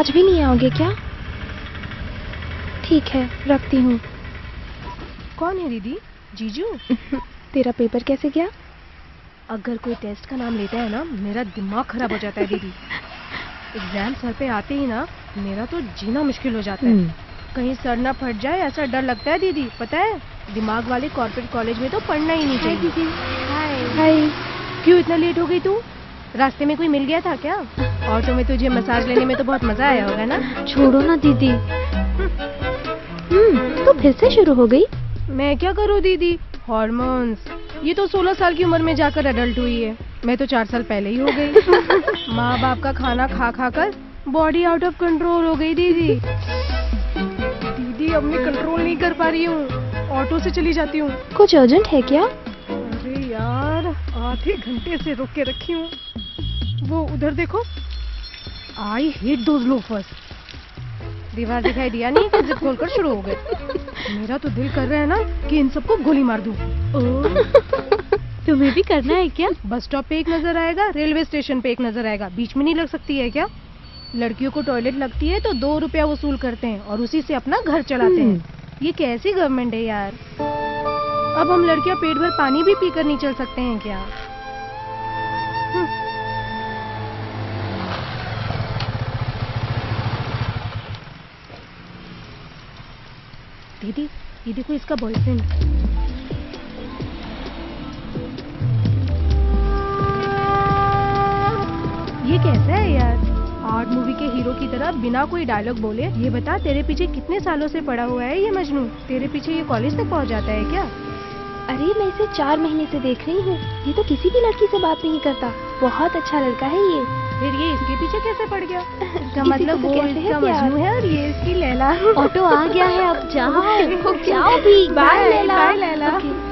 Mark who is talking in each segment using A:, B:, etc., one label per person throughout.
A: आज भी नहीं आओगे क्या? ठीक है, रखती हूँ।
B: कौन है दीदी? जीजू?
A: तेरा पेपर कैसे गया?
B: अगर कोई टेस्ट का नाम लेता है ना, मेरा दिमाग खराब हो जाता है दीदी। एग्जाम सर पे आते ही ना मेरा तो जीना मुश्किल हो जाता है। कहीं सर ना फट जाए ऐसा डर लगता है दीदी। पता है, दिमाग वाले कॉर्पोरेट कॉलेज में तो पढ़ना ही नहीं चाहिए।
A: दीदी।
B: हाय।
A: हाय।
B: क्यों इतना लेट हो गई तू? रास्ते में कोई मिल गया था क्या? ऑटो में तुझे मसाज लेने में तो बहुत मजा आया होगा ना?
A: छोड़ो ना दीदी। तो फिर से शुरू हो गई?
B: मैं क्या करूँ दीदी, हॉर्मोन्स। ये तो 16 साल की उम्र में जाकर एडल्ट हुई है, मैं तो 4 साल पहले ही हो गई। माँ बाप का खाना खा खा कर बॉडी आउट ऑफ कंट्रोल हो गई दीदी। दीदी अब मैं कंट्रोल नहीं कर पा रही हूँ, ऑटो से चली जाती हूँ।
A: कुछ अर्जेंट है क्या?
B: अरे यार, आधे घंटे से रोक के रखी हूँ। वो उधर देखो, आई हेट दोज लोफर्स। दीवार दिखाई दिया नहीं कि जिप खोलकर शुरू हो गए। मेरा तो दिल कर रहा है ना कि इन सबको गोली मार दूं।
A: तुम्हें भी करना है क्या?
B: बस स्टॉप पे एक नजर आएगा, रेलवे स्टेशन पे एक नजर आएगा, बीच में नहीं लग सकती है क्या? लड़कियों को टॉयलेट लगती है तो 2 रुपया वसूल करते हैं और उसी से अपना घर चलाते हैं। ये कैसी गवर्नमेंट है यार? अब हम लड़कियां पेट भर पानी भी पीकर नहीं चल सकते हैं क्या? दीदी, ये देखो इसका बॉयफ्रेंड। ये कैसा है यार? आर्ट मूवी के हीरो की तरह बिना कोई डायलॉग बोले ये बता तेरे पीछे कितने सालों से पड़ा हुआ है ये मजनू? तेरे पीछे ये कॉलेज तक पहुंच जाता है क्या?
A: अरे मैं इसे 4 महीने से देख रही हूँ, ये तो किसी भी लड़की से बात नहीं करता। बहुत अच्छा लड़का है ये।
B: फिर ये इसके पीछे कैसे पड़ गया? इसका
A: इसी
B: मतलब
A: को
B: वो
A: तो कहते
B: इसका
A: हैं प्यार।
B: मजनू है और ये इसकी लैला।
A: ऑटो आ गया है, अब जाओ। जाओ भी।
B: Bye
A: Laila.
B: Bye Laila.
A: Okay.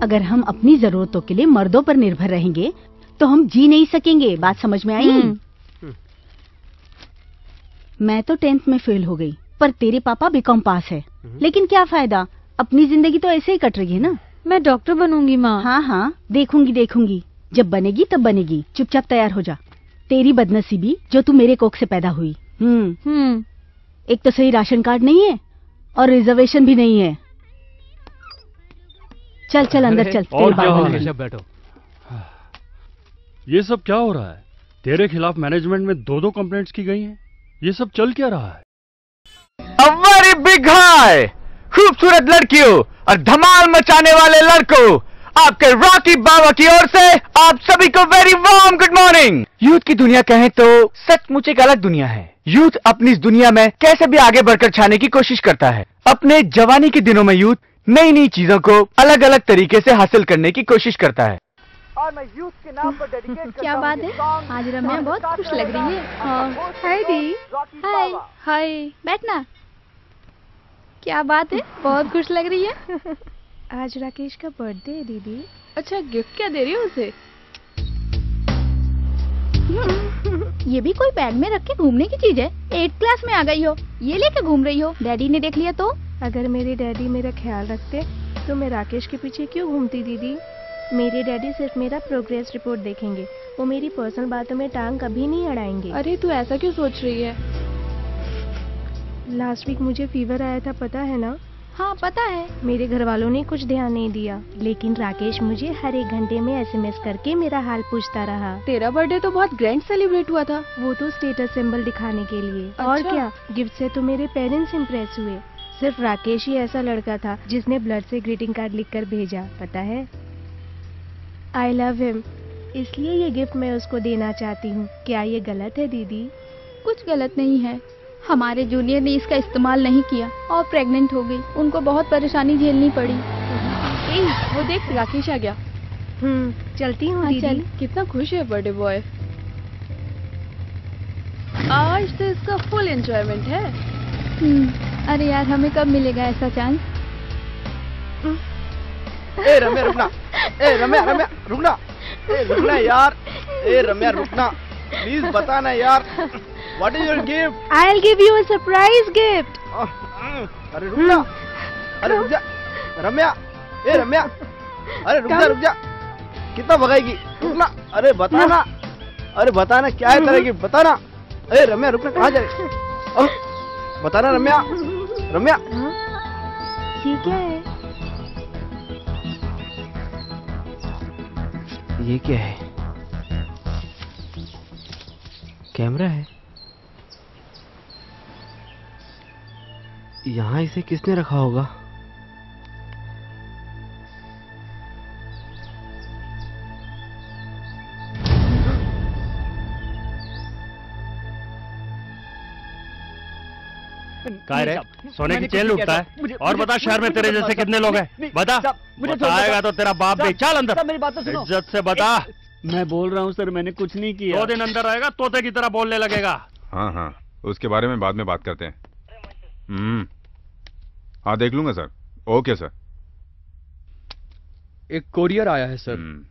C: अगर हम अपनी जरूरतों के लिए मर्दों पर निर्भर रहेंगे तो हम जी नहीं सकेंगे। बात समझ में आई? मैं तो 10th में फेल हो गई, पर तेरे पापा बीकॉम पास है। लेकिन क्या फायदा, अपनी जिंदगी तो ऐसे ही कट रही है ना।
A: मैं डॉक्टर बनूंगी माँ।
C: हाँ हाँ, देखूंगी देखूंगी, जब बनेगी तब बनेगी। चुपचाप तैयार हो जा। तेरी बदनसीबी जो तू मेरे कोख से पैदा हुई। एक तो सही राशन कार्ड नहीं है और रिजर्वेशन भी नहीं है। चल चल अंदर चल।
D: और क्या हो रहा है? बैठो। ये सब क्या हो रहा है? तेरे खिलाफ मैनेजमेंट में 2-2 कंप्लेंट्स की गई हैं। ये सब चल क्या रहा है?
E: A very big hi! खूबसूरत लड़कियों और धमाल मचाने वाले लड़कों, आपके रॉकी बाबा की ओर से आप सभी को very warm good morning. Youth की दुनिया कहें तो सचमुच एक अलग दुनिया है। यूथ अपनी इस दुनिया में कैसे भी आगे बढ़कर छाने की कोशिश करता है। अपने जवानी के दिनों में यूथ नई नई चीजों को अलग अलग तरीके से हासिल करने की कोशिश करता है। और मैं यूथ के नाम पर डेडिकेट
A: क्या बात है, आज रम्या बहुत खुश लग रही है।
B: हाय दी।
A: हाय हाय, बैठना। क्या बात है, बहुत खुश लग रही है।
B: आज राकेश का बर्थडे है दीदी।
A: अच्छा, गिफ्ट क्या दे रही हो उसे? ये भी कोई बैग में रख के घूमने की चीज है? 8th क्लास में आ गई हो, ये लेके घूम रही हो। डैडी ने देख लिया तो?
B: अगर मेरे डैडी मेरा ख्याल रखते तो मैं राकेश के पीछे क्यों घूमती दीदी? मेरे डैडी सिर्फ मेरा प्रोग्रेस रिपोर्ट देखेंगे, वो मेरी पर्सनल बातों में टांग कभी नहीं अड़ाएंगे।
A: अरे तू ऐसा क्यों सोच रही है?
B: लास्ट वीक मुझे फीवर आया था, पता है ना?
A: हाँ पता है।
B: मेरे घर वालों ने कुछ ध्यान नहीं दिया, लेकिन राकेश मुझे हर 1 घंटे में SMS करके मेरा हाल पूछता रहा।
A: तेरा बर्थडे तो बहुत ग्रैंड सेलिब्रेट हुआ था।
B: वो तो स्टेटस सिंबल दिखाने के लिए।
A: अच्छा?
B: और क्या, गिफ्ट से तो मेरे पेरेंट्स इम्प्रेस हुए। सिर्फ राकेश ही ऐसा लड़का था जिसने ब्लड से ग्रीटिंग कार्ड लिखकर भेजा, पता है? I love him इसलिए ये गिफ्ट मैं उसको देना चाहती हूँ। क्या ये गलत है दीदी?
A: कुछ गलत नहीं है। हमारे जूनियर ने इसका इस्तेमाल नहीं किया और प्रेग्नेंट हो गई। उनको बहुत परेशानी झेलनी पड़ी।
F: वो देख राकेश आ गया।
B: चलती हूँ
A: हाँ,
B: दीदी।
A: चल।
F: कितना खुश है बर्थडे बॉय। आज तो इसका फुल एंजॉयमेंट है।
A: अरे यार, हमें कब मिलेगा ऐसा चांस?
G: ए रम्या रुकना। ए रम्या रुकना। ए रुकना यार। ए रम्या रुकना, प्लीज बताना यार, what is your gift?
B: I'll give you a surprise gift.
G: अरे रुकना। अरे रुक जा रम्या। ए रम्या, अरे रुक जा। कितना भगाएगी? रुकना। अरे बताना। अरे बताना क्या है तेरा गिफ्ट, बताना। ए रम्या रुकना, कहाँ जा रही? बताना रम्या। रम्या
B: ये क्या है?
G: ये क्या है? कैमरा है। यहाँ इसे किसने रखा होगा?
D: काय रे, सोने की चेन लूटता है? और बता, शहर में तेरे जैसे कितने लोग हैं? बता। बताएगा तो तेरा बाप देख। चल अंदर,
E: मेरी बात तो सुनो।
D: इज्जत से बता।
E: मैं बोल रहा हूँ सर, मैंने कुछ नहीं किया।
D: 2 दिन अंदर आएगा, तोते की तरह बोलने लगेगा।
H: हाँ हाँ, उसके बारे में बाद में बात करते हैं। हाँ देख लूंगा सर। Okay sir.
E: एक कोरियर आया है सर।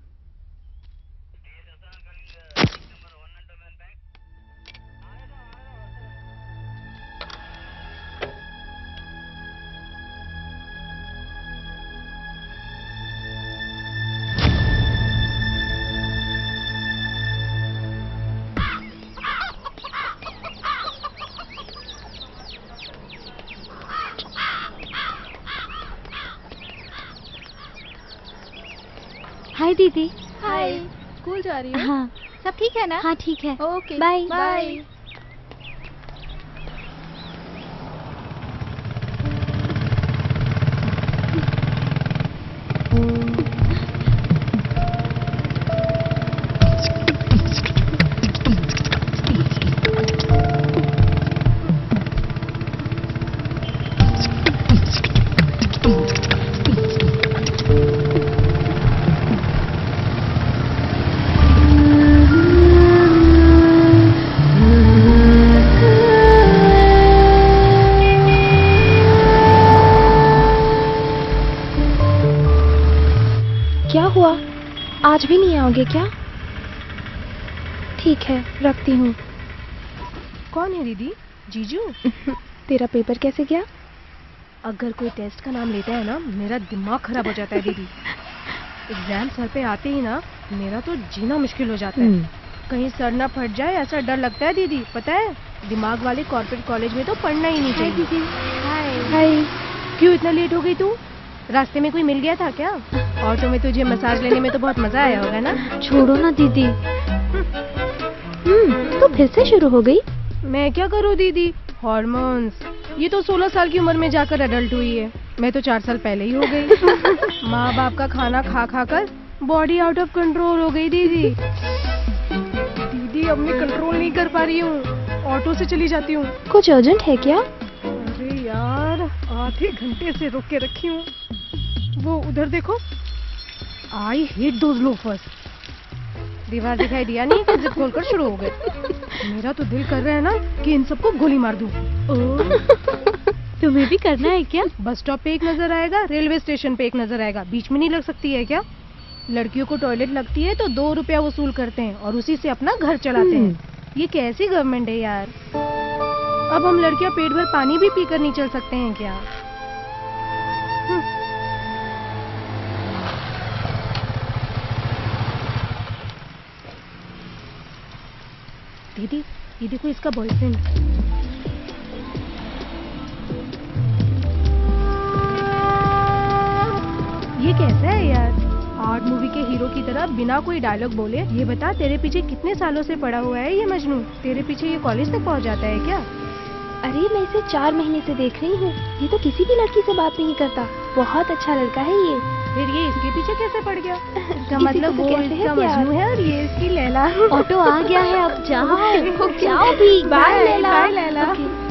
C: हाय दीदी।
A: हाय।
F: स्कूल जा रही है?
C: हाँ
A: सब ठीक है ना?
C: हाँ ठीक है।
A: Okay,
C: bye.
A: बाय।
B: क्या हुआ? आज भी नहीं आओगे क्या? ठीक है, रखती हूँ। कौन है दीदी? जीजू? तेरा पेपर कैसे गया? अगर कोई टेस्ट का नाम लेता है ना, मेरा दिमाग खराब हो जाता है दीदी। एग्जाम सर पे आते ही ना, मेरा तो जीना मुश्किल हो जाता है। कहीं सर ना फट जाए ऐसा डर लगता है दीदी। पता है, दिमाग वाले कॉर्पोरेट कॉलेज में तो पढ़ना ही नहीं चाहिए। दीदी हाय। क्यों इतना लेट हो गई तू? रास्ते में कोई मिल गया था क्या? ऑटो में तुझे मसाज लेने में तो बहुत मजा आया होगा ना?
C: छोड़ो ना दीदी। तो फिर से शुरू हो गई?
B: मैं क्या करूँ दीदी, हॉर्मोन्स। ये तो 16 साल की उम्र में जाकर अडल्ट हुई है। मैं तो 4 साल पहले ही हो गई। माँ बाप का खाना खा खा कर बॉडी आउट ऑफ कंट्रोल हो गई दीदी। दीदी अब मैं कंट्रोल नहीं कर पा रही हूँ, ऑटो से चली जाती हूँ।
C: कुछ अर्जेंट है क्या?
B: अरे यार, आधे घंटे से रोक के रखी हूँ। वो उधर देखो, आई हेट दोज लोफर्स। दीवार दिखाई दिया नहीं कि जिद खोलकर शुरू हो गए। मेरा तो दिल कर रहा है ना कि इन सबको गोली मार दूं।
C: तुम्हें भी करना है क्या?
B: बस स्टॉप पे एक नजर आएगा, रेलवे स्टेशन पे एक नजर आएगा, बीच में नहीं लग सकती है क्या? लड़कियों को टॉयलेट लगती है तो 2 रुपया वसूल करते हैं और उसी से अपना घर चलाते हैं। ये कैसी गवर्नमेंट है यार? अब हम लड़कियां पेट भर पानी भी पीकर नहीं चल सकते हैं क्या? दीदी, ये देखो इसका बॉयफ्रेंड। ये कैसा है यार? आर्ट मूवी के हीरो की तरह बिना कोई डायलॉग बोले ये बता, तेरे पीछे कितने सालों से पड़ा हुआ है ये मजनू? तेरे पीछे ये कॉलेज तक पहुंच जाता है क्या?
C: अरे मैं इसे 4 महीने से देख रही हूँ। ये तो किसी भी लड़की से बात नहीं करता।
I: बहुत अच्छा लड़का है ये।
B: फिर ये इसके पीछे कैसे पड़ गया? इसका
I: किसी
B: मतलब
I: को
B: वो
I: कहते हैं
B: इसका
I: प्यार।
B: मजनू है और ये इसकी लैला।
I: ऑटो आ गया है, अब जाओ जाओ भी। Bye Laila.
B: Bye Laila.
I: Okay.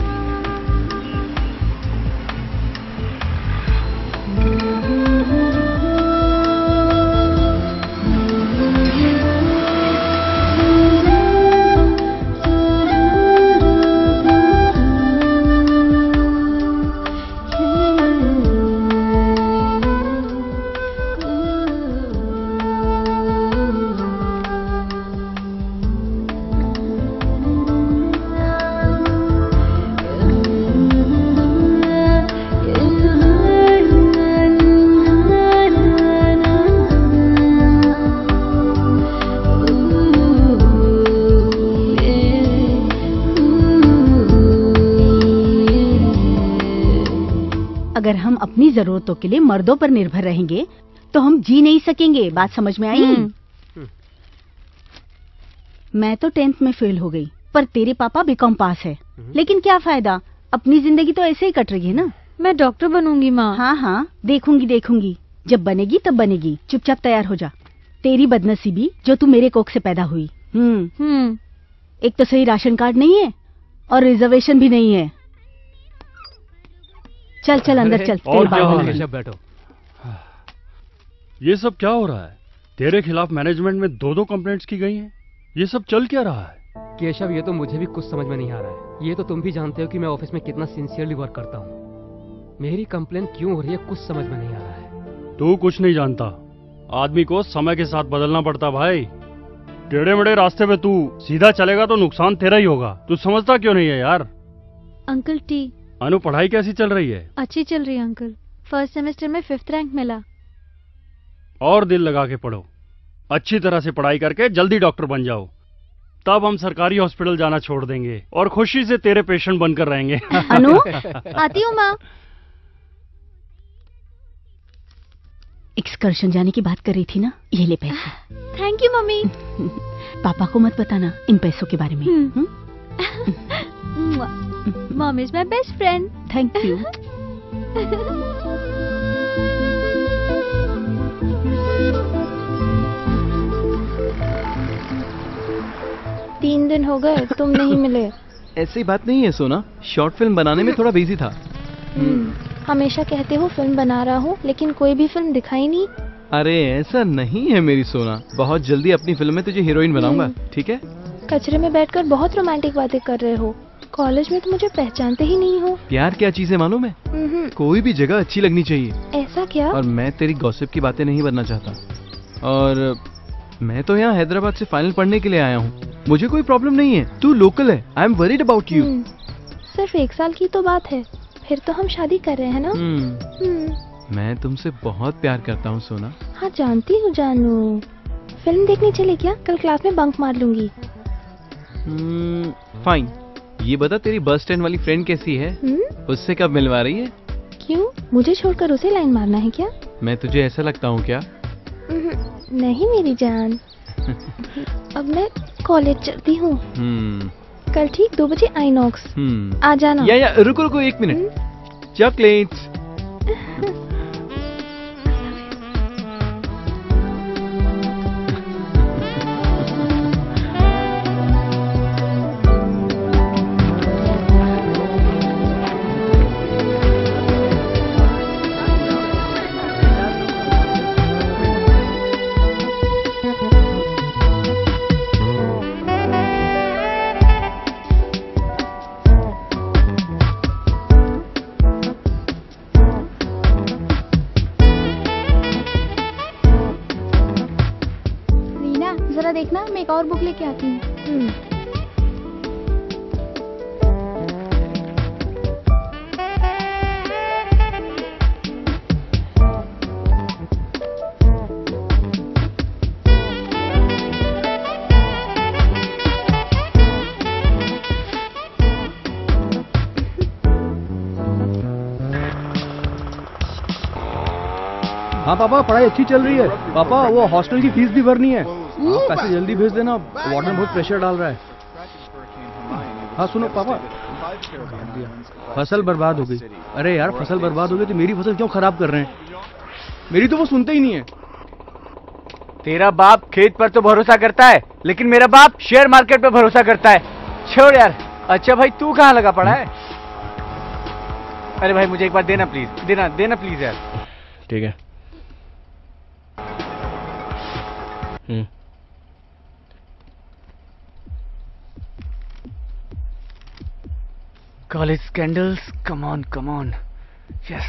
C: अगर हम अपनी जरूरतों के लिए मर्दों पर निर्भर रहेंगे तो हम जी नहीं सकेंगे। बात समझ में आई? मैं तो 10th में फेल हो गई, पर तेरे पापा बीकॉम पास है। लेकिन क्या फायदा, अपनी जिंदगी तो ऐसे ही कट रही है ना।
I: मैं डॉक्टर बनूंगी माँ।
C: हाँ हाँ, देखूंगी देखूंगी, जब बनेगी तब बनेगी। चुपचाप तैयार हो जा। तेरी बदनसीबी जो तू मेरे कोख से पैदा हुई। एक तो सही राशन कार्ड नहीं है और रिजर्वेशन भी नहीं है। चल चल अंदर चल।
D: और क्या हो रहा है?
J: बैठो।
D: ये सब क्या हो रहा है? तेरे खिलाफ मैनेजमेंट में 2-2 कंप्लेंट्स की गई हैं। ये सब चल क्या रहा है?
J: केशव, ये तो मुझे भी कुछ समझ में नहीं आ रहा है। ये तो तुम भी जानते हो कि मैं ऑफिस में कितना सिंसियरली वर्क करता हूँ। मेरी कंप्लेन क्यों हो रही है कुछ समझ में नहीं आ रहा है।
D: तू कुछ नहीं जानता। आदमी को समय के साथ बदलना पड़ता भाई। टेढ़े मेढ़े रास्ते पे तू सीधा चलेगा तो नुकसान तेरा ही होगा। तू समझता क्यों नहीं है यार?
I: Uncle T.
D: अनु, पढ़ाई कैसी चल रही है?
I: अच्छी चल रही है अंकल। फर्स्ट सेमेस्टर में 5th रैंक मिला।
D: और दिल लगा के पढ़ो। अच्छी तरह से पढ़ाई करके जल्दी डॉक्टर बन जाओ। तब हम सरकारी हॉस्पिटल जाना छोड़ देंगे और खुशी से तेरे पेशेंट बनकर रहेंगे।
C: अनु,
I: आती हूँ माँ।
C: एक्सकर्शन जाने की बात कर रही थी ना, ये ले पैसे।
I: Thank you mummy.
C: पापा को मत बताना इन पैसों के बारे में।
I: Mom is my best friend.
C: Thank you.
I: 3 दिन हो गए तुम नहीं मिले।
G: ऐसी बात नहीं है सोना, शॉर्ट फिल्म बनाने में थोड़ा बिजी था।
I: हमेशा कहते हो फिल्म बना रहा हूँ, लेकिन कोई भी फिल्म दिखाई नहीं।
G: अरे ऐसा नहीं है मेरी सोना, बहुत जल्दी अपनी फिल्म में तुझे हीरोइन बनाऊंगा, ठीक है?
I: कचरे में बैठकर बहुत रोमांटिक बातें कर रहे हो। कॉलेज में तो मुझे पहचानते ही नहीं हो।
G: प्यार क्या चीज है मालूम है? कोई भी जगह अच्छी लगनी चाहिए।
I: ऐसा क्या?
G: और मैं तेरी गॉसिप की बातें नहीं बनना चाहता। और मैं तो यहाँ हैदराबाद से फाइनल पढ़ने के लिए आया हूँ। मुझे कोई प्रॉब्लम नहीं है, तू लोकल है। I am worried about you.
I: सिर्फ 1 साल की तो बात है, फिर तो हम शादी कर रहे हैं ना।
G: मैं तुमसे बहुत प्यार करता हूँ सोना।
I: हाँ जानती हूँ जानू। फिल्म देखने चले क्या? कल क्लास में बंक मार लूंगी।
G: फाइन। ये बता तेरी बस स्टैंड वाली फ्रेंड कैसी है? उससे कब मिलवा रही है?
I: क्यों, मुझे छोड़कर उसे लाइन मारना है क्या?
G: मैं तुझे ऐसा लगता हूँ क्या?
I: नहीं मेरी जान। अब मैं कॉलेज चलती हूँ। कल ठीक 2 बजे आइनॉक्स। आ जाना।
G: या रुको रुको 1 मिनट। चॉकलेट्स।
A: देखना, मैं एक और बुक लेके आती हूँ।
G: हाँ पापा, पढ़ाई अच्छी चल रही है। पापा वो हॉस्टल की फीस भी भरनी है। पैसे जल्दी भेज देना, वार्डन बहुत प्रेशर डाल रहा है। हाँ सुनो पापा, फसल बर्बाद हो गई। अरे यार फसल बर्बाद हो गई तो मेरी फसल क्यों खराब कर रहे हैं? मेरी तो वो सुनते ही नहीं है।
E: तेरा बाप खेत पर तो भरोसा करता है, लेकिन मेरा बाप शेयर मार्केट पर भरोसा करता है। छोड़ यार। अच्छा भाई तू कहाँ लगा पड़ा है? अरे भाई मुझे एक बार देना प्लीज, देना प्लीज यार।
G: ठीक है।
E: College scandals, come on, yes.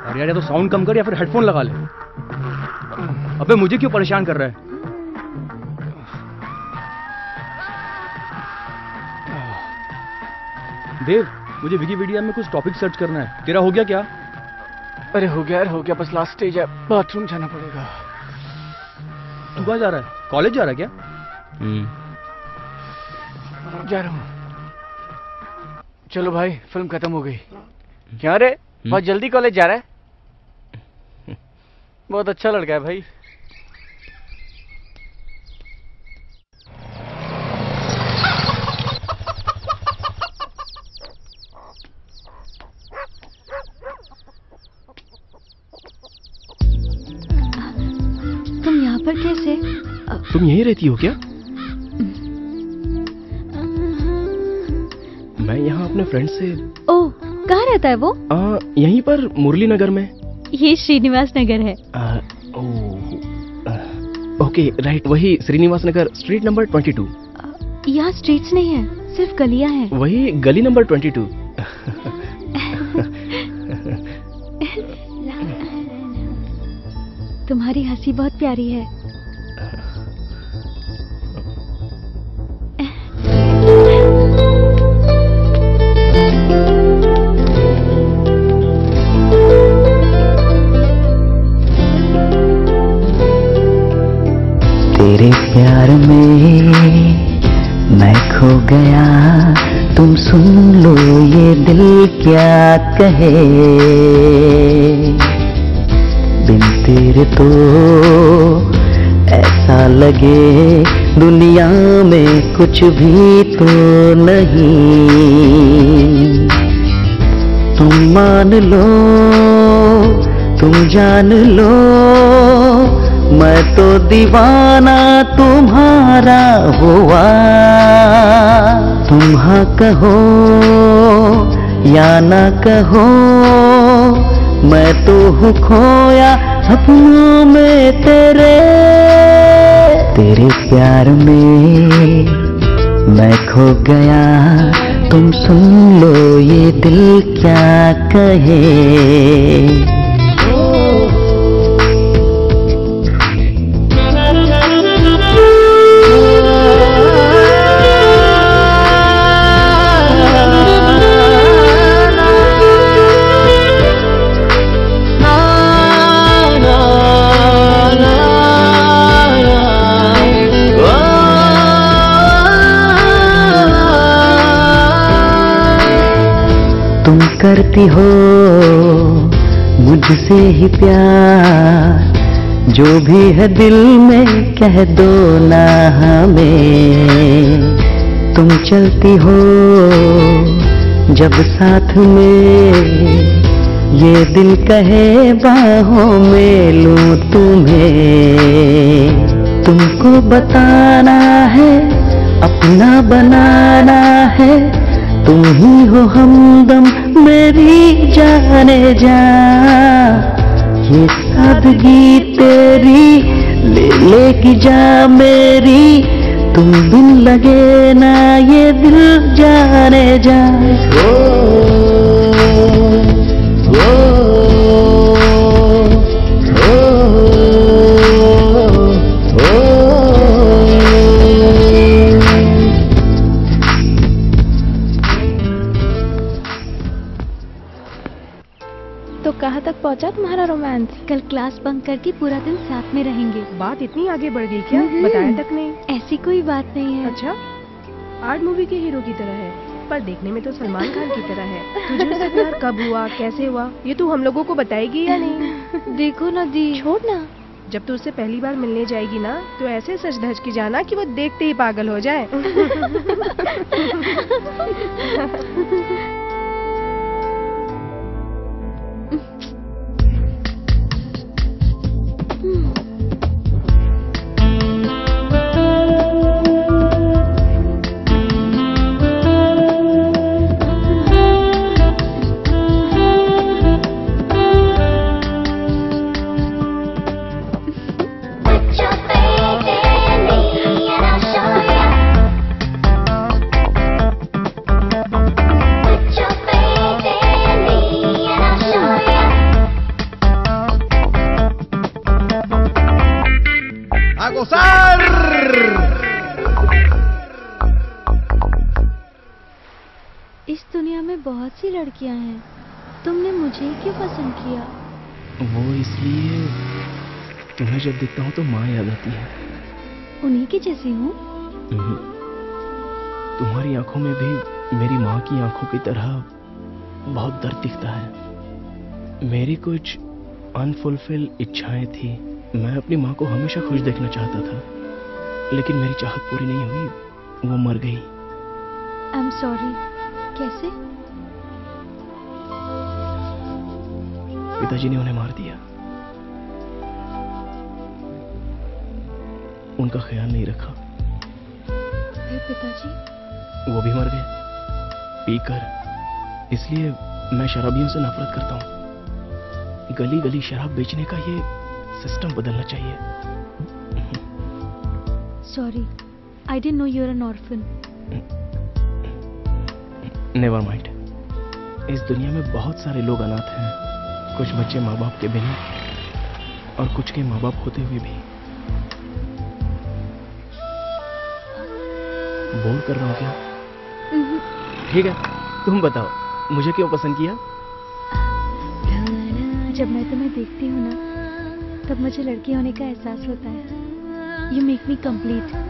G: अरे यार या तो साउंड कम कर या फिर हेडफोन लगा ले। अबे मुझे क्यों परेशान कर रहा है? देव मुझे विकिपीडिया में कुछ टॉपिक सर्च करना है। तेरा हो गया क्या?
E: अरे हो गया यार, हो गया, बस लास्ट स्टेज है, बाथरूम जाना पड़ेगा।
G: तू कहाँ जा रहा है? कॉलेज जा रहा है क्या?
E: जा रहा हूँ। चलो भाई फिल्म खत्म हो गई। क्या रे बहुत जल्दी कॉलेज जा रहा है? बहुत अच्छा लड़का है भाई।
I: तुम यहाँ पर कैसे?
G: तुम यहीं रहती हो क्या? मैं यहाँ अपने फ्रेंड से।
I: ओह कहाँ रहता है वो?
G: यहीं पर मुरली नगर में।
I: ये श्रीनिवास नगर है।
G: ओके राइट, वही श्रीनिवास नगर, स्ट्रीट नंबर 22।
I: यहाँ स्ट्रीट्स नहीं है, सिर्फ गलियाँ हैं।
G: वही गली नंबर 22।
I: तुम्हारी हंसी बहुत प्यारी है।
K: तेरे प्यार में मैं खो गया, तुम सुन लो ये दिल क्या कहे। बिन तेरे तो ऐसा लगे दुनिया में कुछ भी तो नहीं। तुम मान लो, तुम जान लो, मैं तो दीवाना तुम्हारा हुआ। तुम हाँ कहो या ना कहो, मैं तो हूँ खोया सपनों में तेरे। तेरे प्यार में मैं खो गया, तुम सुन लो ये दिल क्या कहे। तुम करती हो मुझसे ही प्यार, जो भी है दिल में कह दो ना हमें। तुम चलती हो जब साथ में, ये दिल कहे बाहों में लूं तुम्हें। तुमको बताना है, अपना बनाना है, तुम ही हो हमदम मेरी जाने जा। ये सादगी तेरी ले लेगी जा मेरी, तुम बिन लगे ना ये दिल जाने जा।
I: पहुंचा तुम्हारा रोमांस?
C: कल क्लास बंक करके पूरा दिन साथ में रहेंगे।
B: बात इतनी आगे बढ़ गई क्या? बताया तक नहीं।
C: ऐसी कोई बात नहीं है।
B: अच्छा, आर्ट मूवी के हीरो की तरह है, पर देखने में तो सलमान खान की तरह है। तुझे उससे प्यार कब हुआ, कैसे हुआ, ये तू हम लोगों को बताएगी या नहीं?
I: देखो ना दी, छोड़ ना।
B: जब तू उससे पहली बार मिलने जाएगी ना, तो ऐसे सच धज की जाना कि वो देखते ही पागल हो जाए।
I: इस दुनिया में बहुत सी लड़कियां हैं, तुमने मुझे क्यों पसंद किया?
L: वो इसलिए, तुम्हें जब दिखता हूँ तो माँ याद आती है।
I: उन्हीं की जैसी हूँ।
L: तुम्हारी आंखों में भी मेरी माँ की आंखों की तरह बहुत दर्द दिखता है। मेरी कुछ अनफुलफिल इच्छाएं थी। मैं अपनी माँ को हमेशा खुश देखना चाहता था, लेकिन मेरी चाहत पूरी नहीं हुई, वो मर गई।
I: आई एम सॉरी। कैसे?
L: पिताजी ने उन्हें मार दिया। उनका ख्याल नहीं रखा।
I: फिर पिताजी?
L: वो भी मर गए पीकर। इसलिए मैं शराबियों से नफरत करता हूँ। गली गली शराब बेचने का ये सिस्टम बदलना चाहिए।
I: Sorry, I didn't know you are an orphan.
L: Never mind. इस दुनिया में बहुत सारे लोग अनाथ हैं। कुछ बच्चे माँ बाप के बिना और कुछ के माँ बाप होते हुए भी। बोर कर रहा हूँ क्या? ठीक है, तुम बताओ, मुझे क्यों पसंद किया?
I: जब मैं तुम्हें देखती हूँ ना, तब मुझे लड़की होने का एहसास होता है। You make me complete.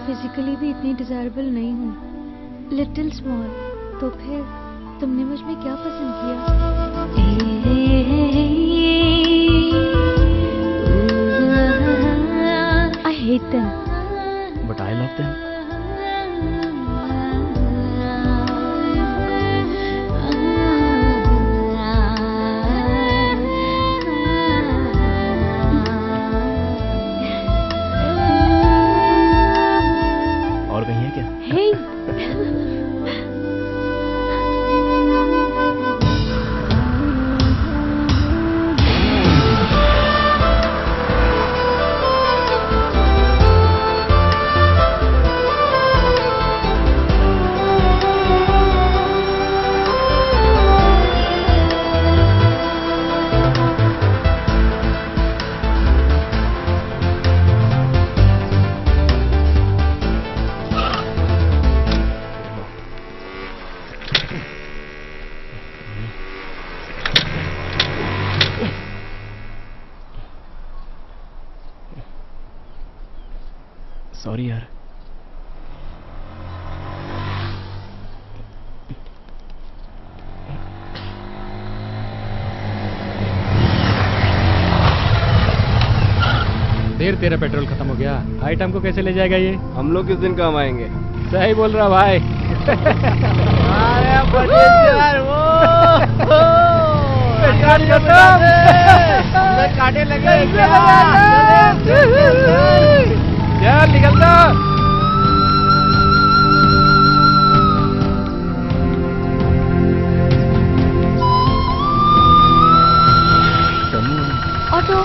I: Physically भी इतनी डिजायरेबल नहीं हूँ, लिटिल स्मॉल। तो फिर तुमने मुझ में क्या पसंद किया? I hate them.
L: But I love them. और कहीं है क्या?
I: Hey.
L: सॉरी यार।
J: देर तेरा पेट्रोल खत्म हो गया। आइटम को कैसे ले जाएगा ये?
G: हम लोग किस दिन काम आएंगे?
J: सही बोल रहा भाई।
G: यार वो काटे लगे
J: चल निकलता।
I: ऑटो।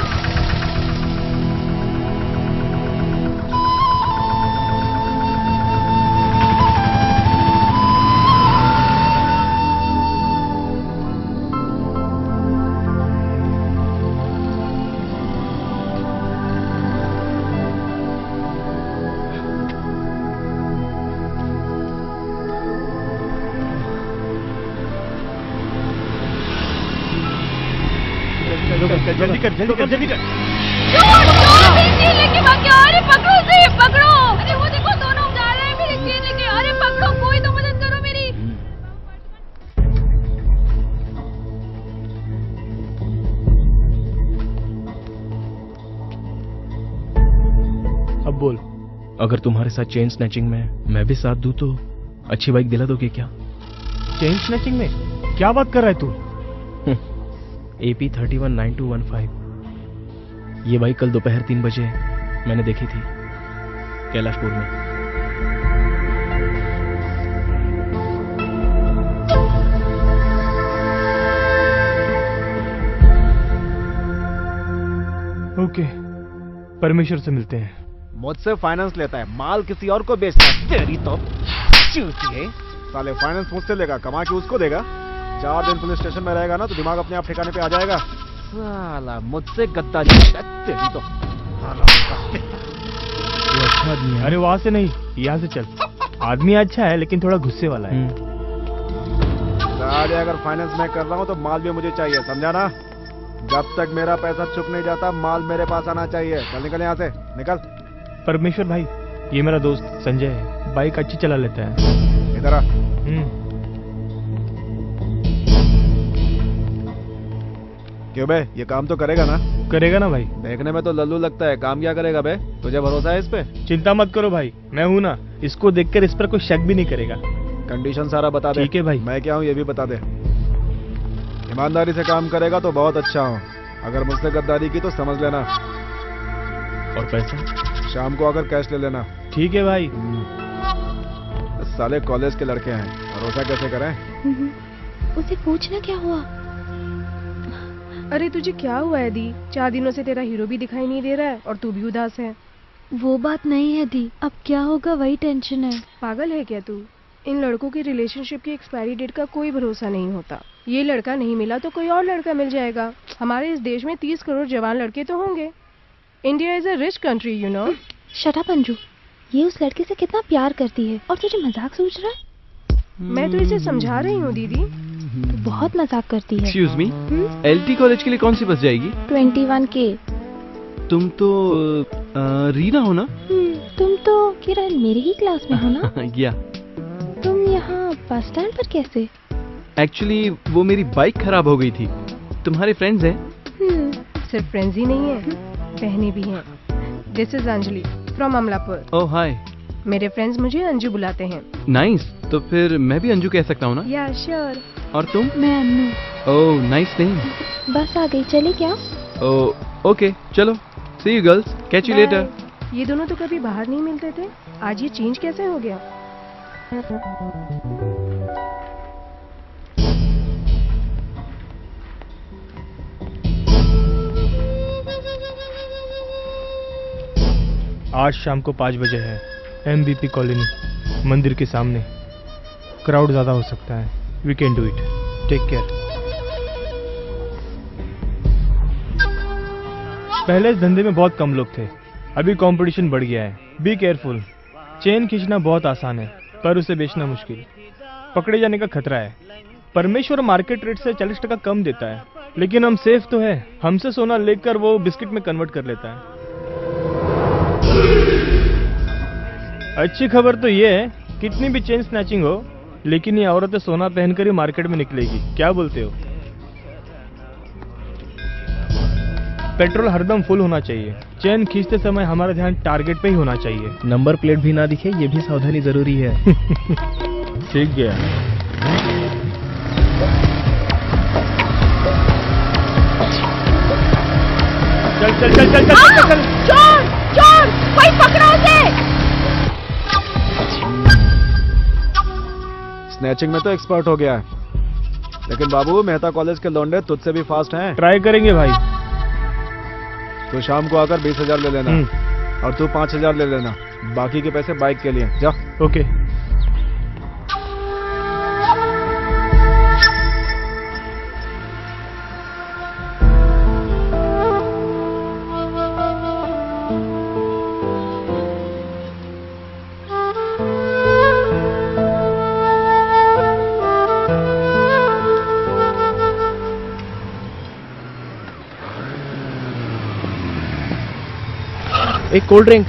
L: जल्दी कर जल्दी कर जल्दी कर।
A: चेन लेके भाग गया। अरे पकड़ो उसे, पकड़ो। अरे वो देखो दोनों जा रहे हैं मेरी चेन लेके। अरे पकड़ो, कोई तो मदद करो मेरी।
L: अब बोल, अगर तुम्हारे साथ चेन स्नैचिंग में मैं भी साथ दूं तो अच्छी बाइक दिला दोगे क्या?
M: चेन स्नैचिंग में क्या बात कर रहा है तू?
L: AP 319215। ये बाइक कल दोपहर 3 बजे मैंने देखी थी कैलाशपुर में।
M: ओके, परमेश्वर से मिलते हैं।
G: मुझसे फाइनेंस लेता है, माल किसी और को बेचता है। तेरी तो चूतिए। साले फाइनेंस मुझसे लेगा, कमा के उसको देगा। 4 दिन पुलिस स्टेशन में रहेगा ना तो दिमाग अपने आप ठिकाने पे आ जाएगा। साला मुझसे गद्दारी। तेरी तो
M: वो अच्छा आदमी है। अरे वहां से नहीं, यहाँ से चल। आदमी अच्छा है लेकिन थोड़ा गुस्से वाला है।
G: आज अगर फाइनेंस मैं कर रहा हूँ तो माल भी मुझे चाहिए, समझा ना? जब तक मेरा पैसा चुक नहीं जाता माल मेरे पास आना चाहिए। चल निकल यहाँ से, निकल।
M: परमेश्वर भाई, ये मेरा दोस्त संजय है, बाइक अच्छी चला लेता है।
G: इधर आ। क्यों बे, ये काम तो करेगा ना?
M: करेगा ना भाई।
G: देखने में तो लल्लू लगता है, काम क्या करेगा बे? तुझे भरोसा है इस पे?
M: चिंता मत करो भाई, मैं हूँ ना। इसको देखकर इस पर कोई शक भी नहीं करेगा।
G: कंडीशन सारा बता दे।
M: ठीक है भाई।
G: मैं क्या हूँ ये भी बता दे। ईमानदारी से काम करेगा तो बहुत अच्छा हूँ, अगर मुझसे गद्दारी की तो समझ लेना।
L: और पैसा
G: शाम को आकर कैश ले लेना।
M: ठीक है भाई।
G: साले कॉलेज के लड़के हैं, भरोसा कैसे करें?
I: उसे पूछना क्या हुआ।
B: अरे तुझे क्या हुआ है दी? 4 दिनों से तेरा हीरो भी दिखाई नहीं दे रहा है और तू भी उदास है।
I: वो बात नहीं है दी, अब क्या होगा वही टेंशन है।
B: पागल है क्या तू? इन लड़कों की रिलेशनशिप की एक्सपायरी डेट का कोई भरोसा नहीं होता। ये लड़का नहीं मिला तो कोई और लड़का मिल जाएगा। हमारे इस देश में 30 करोड़ जवान लड़के तो होंगे। India is a rich country, you know.
I: Shut up Anju, ये उस लड़के से कितना प्यार करती है और तुझे मजाक सोच रहा है?
B: मैं तो इसे समझा रही हूँ दीदी।
I: बहुत मजाक करती है।
E: एक्सक्यूज मी, LT कॉलेज के लिए कौन सी बस जाएगी?
I: 21K।
E: तुम तो रीना हो ना?
I: तुम तो किरण मेरे ही क्लास में हो ना?
E: या।
I: तुम यहाँ बस स्टैंड पर कैसे?
E: एक्चुअली वो मेरी बाइक खराब हो गई थी। तुम्हारे फ्रेंड्स हैं?
B: सिर्फ फ्रेंड्स ही नहीं है, बहनें भी हैं। This is Anjali from Amalapur.
E: Oh hi.
B: मेरे फ्रेंड्स मुझे अंजू बुलाते हैं।
E: नाइस, तो फिर मैं भी अंजू कह सकता हूँ ना?
B: या श्योर।
E: और तुम?
I: मैं अन्नू।
E: Oh nice name.
I: बस आ गई, चले क्या?
E: ओह ओके, चलो। See you girls, catch you later.
B: ये दोनों तो कभी बाहर नहीं मिलते थे, आज ये चेंज कैसे हो गया?
M: आज शाम को 5 बजे है, MVP कॉलोनी, मंदिर के सामने। क्राउड ज्यादा हो सकता है। We can do it. Take care. पहले इस धंधे में बहुत कम लोग थे, अभी कंपटीशन बढ़ गया है। Be careful. चेन खींचना बहुत आसान है पर उसे बेचना मुश्किल। पकड़े जाने का खतरा है। परमेश्वर मार्केट रेट से 40% कम देता है, लेकिन हम सेफ तो है। हमसे सोना लेकर वो बिस्किट में कन्वर्ट कर लेता है। अच्छी खबर तो ये है, कितनी भी चेन स्नैचिंग हो लेकिन ये औरतें सोना पहनकर ही मार्केट में निकलेगी। क्या बोलते हो? पेट्रोल हरदम फुल होना चाहिए। चेन खींचते समय हमारा ध्यान टारगेट पे ही होना चाहिए।
L: नंबर प्लेट भी ना दिखे, ये भी सावधानी जरूरी है।
M: ठीक गया। चल चल चल चल चल चल चल।
A: चोर चोर, कोई पकड़ो उसे।
G: स्नैचिंग में तो एक्सपर्ट हो गया है, लेकिन बाबू मेहता कॉलेज के लौंडे तुझसे भी फास्ट हैं।
M: ट्राई करेंगे भाई।
G: तो शाम को आकर 20,000 ले लेना और तू 5,000 ले लेना। बाकी के पैसे बाइक के लिए। जा।
M: ओके।
L: एक कोल्ड ड्रिंक।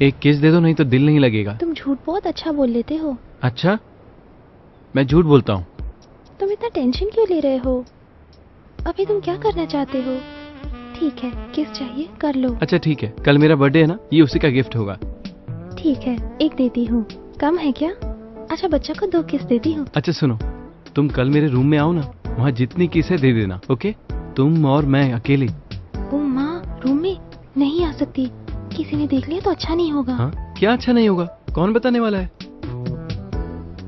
N: एक किस दे दो, नहीं तो दिल नहीं लगेगा।
I: तुम झूठ बहुत अच्छा बोल लेते हो।
N: अच्छा, मैं झूठ बोलता हूँ?
I: तुम इतना टेंशन क्यों ले रहे हो? अभी तुम क्या करना चाहते हो? ठीक है, किस चाहिए कर लो।
N: अच्छा ठीक है, कल मेरा बर्थडे है ना, ये उसी का गिफ्ट होगा।
I: ठीक है, एक देती हूँ। कम है क्या? अच्छा बच्चा को 2 किस देती हूँ।
N: अच्छा सुनो, तुम कल मेरे रूम में आओ ना, वहाँ जितनी किस है दे देना। ओके, तुम और मैं अकेले।
I: ओ माँ, रूम में नहीं आ सकती, किसी ने देख लिया तो अच्छा नहीं होगा।
N: हाँ, क्या अच्छा नहीं होगा? कौन बताने वाला है?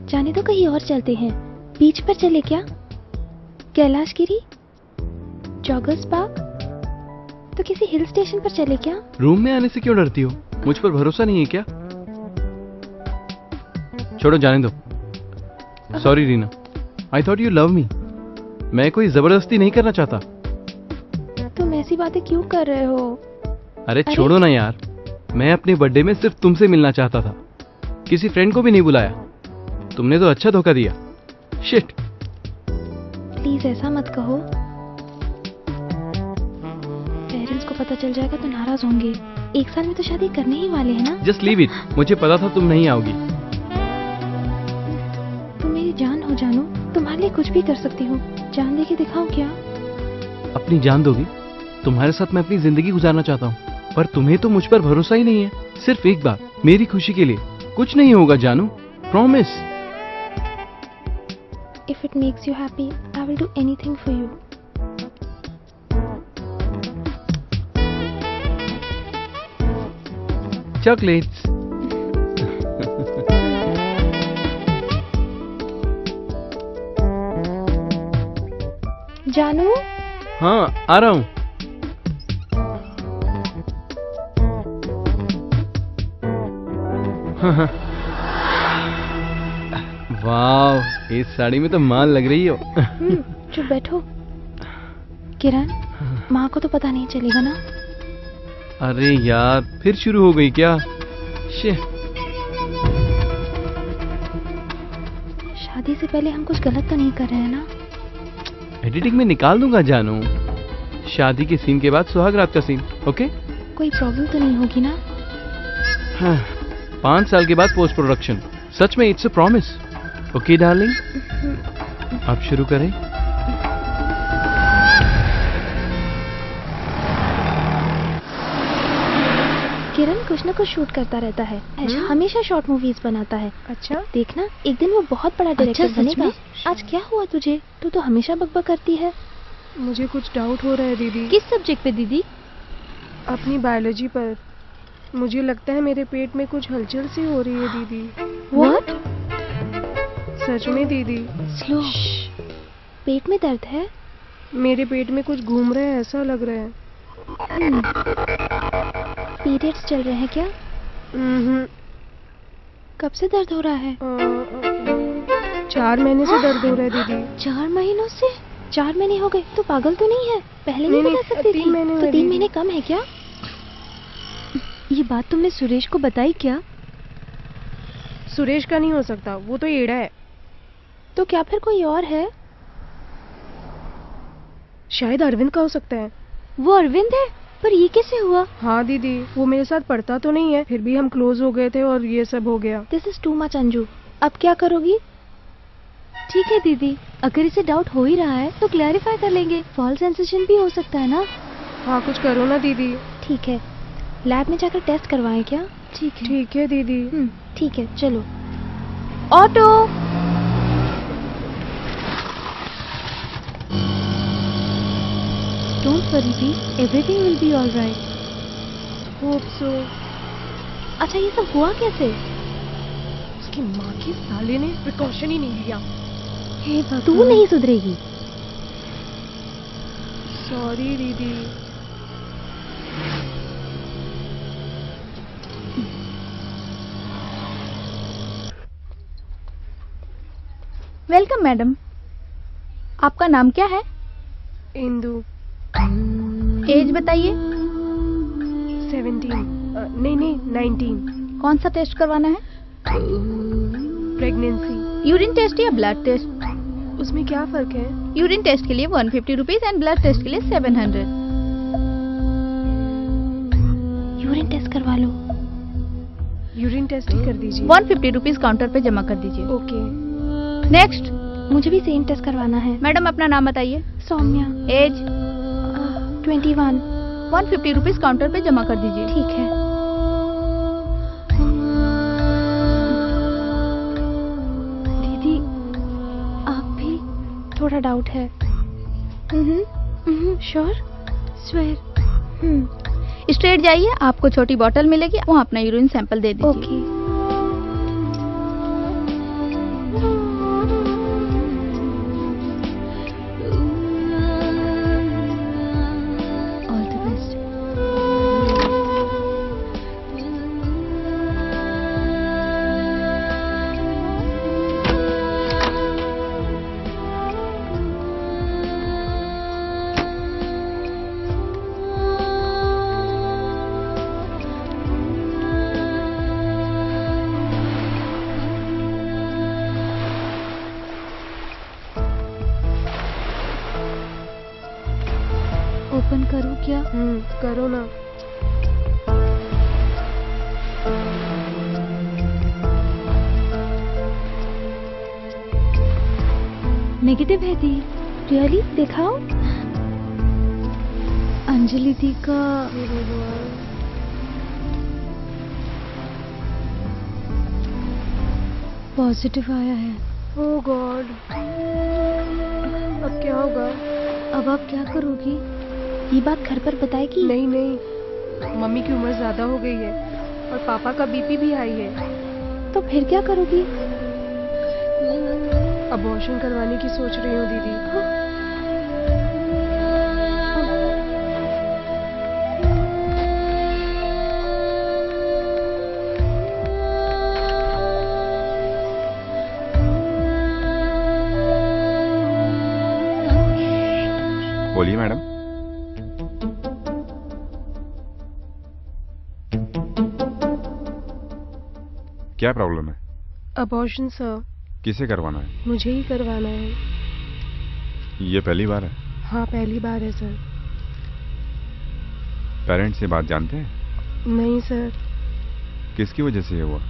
I: जाने तो कहीं और चलते हैं। बीच पर चले क्या? कैलाशगिरी, जॉगर्स पार्क, तो किसी हिल स्टेशन पर चले क्या?
N: रूम में आने से क्यों डरती हो? मुझ पर भरोसा नहीं है क्या? छोड़ो, जाने दो। Sorry Reena, I thought you love me. मैं कोई जबरदस्ती नहीं करना चाहता।
I: तुम ऐसी बातें क्यों कर रहे हो?
N: अरे छोड़ो ना यार, मैं अपने बर्थडे में सिर्फ तुमसे मिलना चाहता था, किसी फ्रेंड को भी नहीं बुलाया। तुमने तो अच्छा धोखा दिया। शिट।
I: प्लीज ऐसा मत कहो, पेरेंट्स को पता चल जाएगा तो नाराज होंगे। 1 साल में तो शादी करने ही वाले हैं ना।
N: जस्ट लीव इट, मुझे पता था तुम नहीं आओगी।
I: तुम मेरी जान हो जानू, तुम्हारे लिए कुछ भी कर सकती हूँ। जान दे के दिखाऊं क्या?
N: अपनी जान दोगी? तुम्हारे साथ मैं अपनी जिंदगी गुजारना चाहता हूँ, पर तुम्हें तो मुझ पर भरोसा ही नहीं है। सिर्फ एक बार मेरी खुशी के लिए। कुछ नहीं होगा जानू, promise.
I: If it makes you happy, I will do anything for you.
N: Chocolates.
I: जानू।
N: हाँ आ रहा हूँ। वाह, इस साड़ी में तो माल लग रही हो।
I: चुप बैठो। किरण, माँ को तो पता नहीं चलेगा ना?
N: अरे यार, फिर शुरू हो गई क्या?
I: शादी से पहले हम कुछ गलत तो नहीं कर रहे हैं ना?
N: एडिटिंग में निकाल दूंगा जानू। शादी के सीन के बाद सुहाग रात का सीन, ओके?
I: कोई प्रॉब्लम तो नहीं होगी ना?
N: हाँ, 5 साल के बाद पोस्ट प्रोडक्शन। सच में it's a promise. Okay darling, अब शुरू करें।
I: किरण कुछ न कुछ शूट करता रहता है, हमेशा शॉर्ट मूवीज बनाता है।
B: अच्छा,
I: देखना एक दिन वो बहुत बड़ा डायरेक्टर बनेगा। आज क्या हुआ तुझे? तू तो हमेशा बकबक करती है।
B: मुझे कुछ डाउट हो रहा है दीदी।
I: किस सब्जेक्ट पे दीदी?
B: अपनी बायोलॉजी पर। मुझे लगता है मेरे पेट में कुछ हलचल सी हो रही है दीदी।
I: व्हाट?
B: सच में दीदी।
I: स्लो। पेट में दर्द है?
B: मेरे पेट में कुछ घूम रहा है, ऐसा लग रहा है।
I: पीरियड्स चल रहे हैं क्या? कब से दर्द हो रहा है?
B: 4 महीने से दर्द हो रहा है दीदी।
I: 4 महीनों से? 4 महीने हो गए? तो पागल तो नहीं है? पहले नहीं बता सकती थी?
B: 3 महीने।
I: तो 3 महीने कम है क्या? ये बात तुमने सुरेश को बताई क्या?
B: सुरेश का नहीं हो सकता, वो तो एड़ा है।
I: तो क्या फिर कोई और है?
B: शायद अरविंद का हो सकता है।
I: वो अरविंद है? पर ये कैसे हुआ?
B: हाँ दीदी, वो मेरे साथ पढ़ता तो नहीं है, फिर भी हम क्लोज हो गए थे और ये सब हो गया।
I: This is too much Anju. अब क्या करोगी? ठीक है दीदी, अगर इसे डाउट हो ही रहा है तो क्लैरिफाई कर लेंगे। फॉल्स सेंसेशन भी हो सकता है ना?
B: हाँ, कुछ करो ना दीदी।
I: ठीक है, लैब में जाकर टेस्ट करवाएं क्या?
B: ठीक है दीदी।
I: ठीक है, चलो। Auto. Don't worry, B. Everything will be all right.
B: Hope so.
I: अच्छा, ये सब हुआ कैसे?
B: उसकी माँ के साले ने प्रिकॉशन ही नहीं लिया।
I: हे भगवान, तू नहीं सुधरेगी।
B: सॉरी दीदी।
C: Welcome madam. आपका नाम क्या है?
B: इंदु।
C: एज बताइए।
B: 17। नहीं 19।
C: कौन सा टेस्ट करवाना है?
B: प्रेगनेंसी।
C: यूरिन टेस्ट या ब्लड टेस्ट?
B: उसमें क्या फर्क है?
C: यूरिन टेस्ट के लिए 150 रुपीज एंड ब्लड टेस्ट के लिए 700।
I: यूरिन टेस्ट करवा लो।
B: यूरिन टेस्ट ही कर दीजिए।
C: 150 रुपीज काउंटर पे जमा कर दीजिए।
B: ओके।
C: नेक्स्ट।
I: मुझे भी सेम टेस्ट करवाना है।
C: मैडम अपना नाम बताइए।
I: सौम्या।
C: एज?
I: 21।
C: 150 रुपीज काउंटर पे जमा कर दीजिए।
I: ठीक है। दीदी, आप भी? थोड़ा डाउट है। श्योर?
C: स्वेयर। स्ट्रेट जाइए, आपको छोटी बोतल मिलेगी, वहाँ अपना यूरिन सैंपल दे दीजिए।
I: ओके। ओपन करूं क्या?
B: करो ना।
I: नेगेटिव है दी। रियली? दिखाओ।
B: अंजलि दी का
I: पॉजिटिव आया है।
B: ओह गॉड, अब क्या होगा?
I: अब आप क्या करोगी? ये बात घर पर बताएगी?
B: नहीं नहीं, मम्मी की उम्र ज्यादा हो गई है और पापा का बीपी भी हाई है।
I: तो फिर क्या करोगी?
B: अबॉर्शन करवाने की सोच रही हूँ दीदी।
H: बोलिए मैडम। क्या प्रॉब्लम है?
B: Abortion sir.
H: किसे करवाना है?
B: मुझे ही करवाना है।
H: ये पहली बार है?
B: हाँ पहली बार है सर।
H: पेरेंट्स से बात जानते हैं?
B: नहीं सर।
H: किसकी वजह से ये हुआ?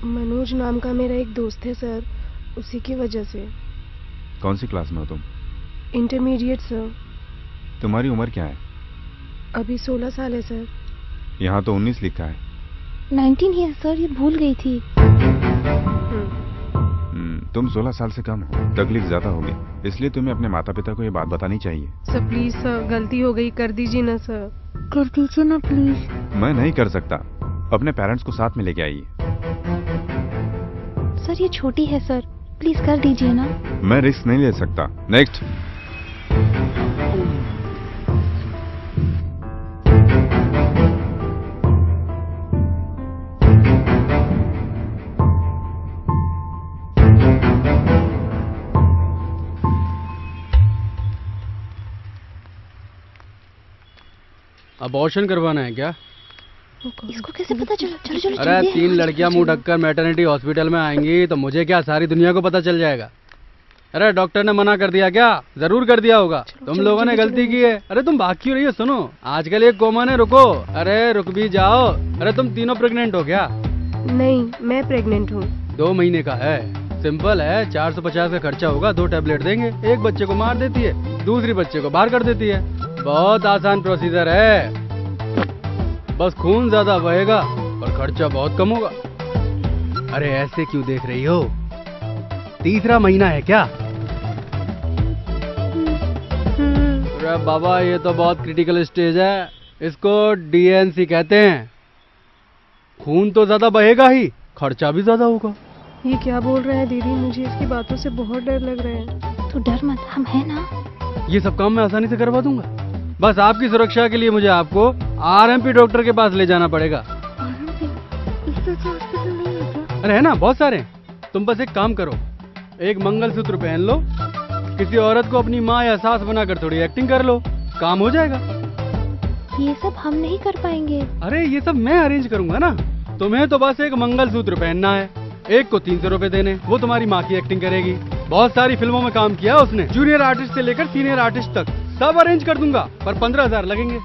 B: मनोज नाम का मेरा एक दोस्त है सर, उसी की वजह से।
H: कौन सी क्लास में हो तुम?
B: Intermediate sir.
H: तुम्हारी उम्र क्या है?
I: अभी 16 साल है सर।
H: यहाँ तो 19 लिखा है।
I: 19 ही है सर, ये भूल गई थी।
H: तुम 16 साल से कम हो, तकलीफ ज्यादा होगी, इसलिए तुम्हें अपने माता पिता को ये बात बतानी चाहिए।
B: सर प्लीज सर, गलती हो गई, कर दीजिए ना सर।
I: कर दीजिए ना प्लीज।
H: मैं नहीं कर सकता, अपने पेरेंट्स को साथ में लेके आइए।
I: सर ये छोटी है सर, प्लीज कर दीजिए ना।
H: मैं रिस्क नहीं ले सकता। नेक्स्ट।
D: अबॉर्शन करवाना है क्या?
I: इसको कैसे पता चला? चलो चलो।
D: अरे 3 लड़कियां मुंह ढककर मैटरनिटी हॉस्पिटल में आएंगी तो मुझे क्या, सारी दुनिया को पता चल जाएगा। अरे डॉक्टर ने मना कर दिया क्या? जरूर कर दिया होगा। तुम लोगों ने गलती की है। अरे तुम भाग क्यों रही हो? सुनो, आजकल एक कॉमन है, रुको। अरे रुक भी जाओ। अरे तुम तीनों प्रेग्नेंट हो क्या?
B: नहीं, मैं प्रेग्नेंट हूँ।
D: 2 महीने का है, सिंपल है। 450 का खर्चा होगा, 2 टैबलेट देंगे। एक बच्चे को मार देती है, दूसरी बच्चे को बाहर कर देती है। बहुत आसान प्रोसीजर है, बस खून ज्यादा बहेगा और खर्चा बहुत कम होगा। अरे ऐसे क्यों देख रही हो? 3रा महीना है क्या? अरे बाबा ये तो बहुत क्रिटिकल स्टेज है, इसको डीएनसी कहते हैं। खून तो ज्यादा बहेगा ही, खर्चा भी ज्यादा होगा।
B: ये क्या बोल रहे हैं दीदी? मुझे इसकी बातों से बहुत डर लग रहा है।
I: तू डर मत, हम हैं ना।
D: ये सब काम मैं आसानी से करवा दूंगा, बस आपकी सुरक्षा के लिए मुझे आपको आरएमपी डॉक्टर के पास ले जाना पड़ेगा। अरे है ना, बहुत सारे हैं। तुम बस एक काम करो, एक मंगलसूत्र पहन लो, किसी औरत को अपनी माँ या सास बनाकर थोड़ी एक्टिंग कर लो, काम हो जाएगा।
I: ये सब हम नहीं कर पाएंगे।
D: अरे ये सब मैं अरेंज करूंगा ना। तुम्हें तो बस एक मंगलसूत्र पहनना है, एक को 300 रुपए देने, वो तुम्हारी माँ की एक्टिंग करेगी। बहुत सारी फिल्मों में काम किया उसने, जूनियर आर्टिस्ट से लेकर सीनियर आर्टिस्ट तक सब अरेंज कर दूंगा, पर 15,000 लगेंगे।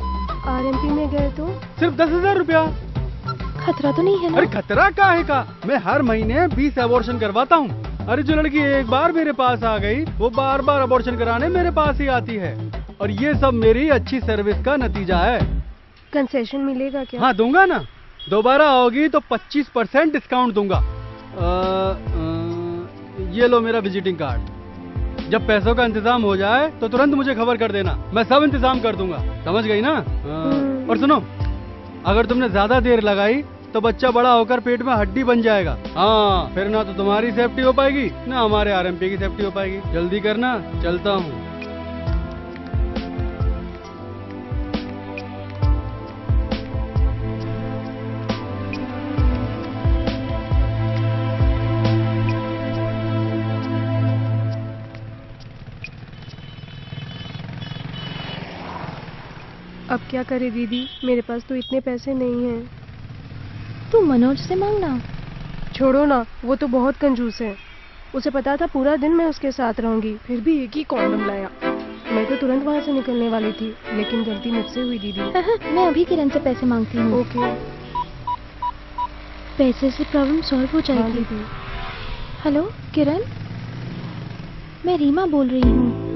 B: आरएमपी में गए तो
D: सिर्फ 10,000 रुपया।
I: खतरा तो नहीं है ना?
D: अरे खतरा काहे का, मैं हर महीने 20 अबॉर्शन करवाता हूँ। अरे जो लड़की एक बार मेरे पास आ गई, वो बार बार अबॉर्शन कराने मेरे पास ही आती है, और ये सब मेरी अच्छी सर्विस का नतीजा है।
B: कंसेशन मिलेगा क्या?
D: हाँ दूंगा ना, दोबारा आओगी तो 25% डिस्काउंट दूंगा। ये लो मेरा विजिटिंग कार्ड, जब पैसों का इंतजाम हो जाए तो तुरंत मुझे खबर कर देना, मैं सब इंतजाम कर दूंगा। समझ गई ना? और सुनो, अगर तुमने ज्यादा देर लगाई तो बच्चा बड़ा होकर पेट में हड्डी बन जाएगा। हाँ, फिर ना तो तुम्हारी सेफ्टी हो पाएगी, ना हमारे आरएमपी की सेफ्टी हो पाएगी। जल्दी करना, चलता हूँ।
B: अब क्या करे दीदी, मेरे पास तो इतने पैसे नहीं हैं।
I: तू मनोज से मांगना।
B: छोड़ो ना, वो तो बहुत कंजूस है। उसे पता था पूरा दिन मैं उसके साथ रहूंगी, फिर भी एक ही कॉन्डम लाया। मैं तो तुरंत वहाँ से निकलने वाली थी, लेकिन गलती मुझसे हुई दीदी।
I: मैं अभी किरण से पैसे मांगती हूँ।
B: ओके।
I: पैसे से प्रॉब्लम सॉल्व हो जाएगी। हेलो किरण, मैं रीमा बोल रही हूँ।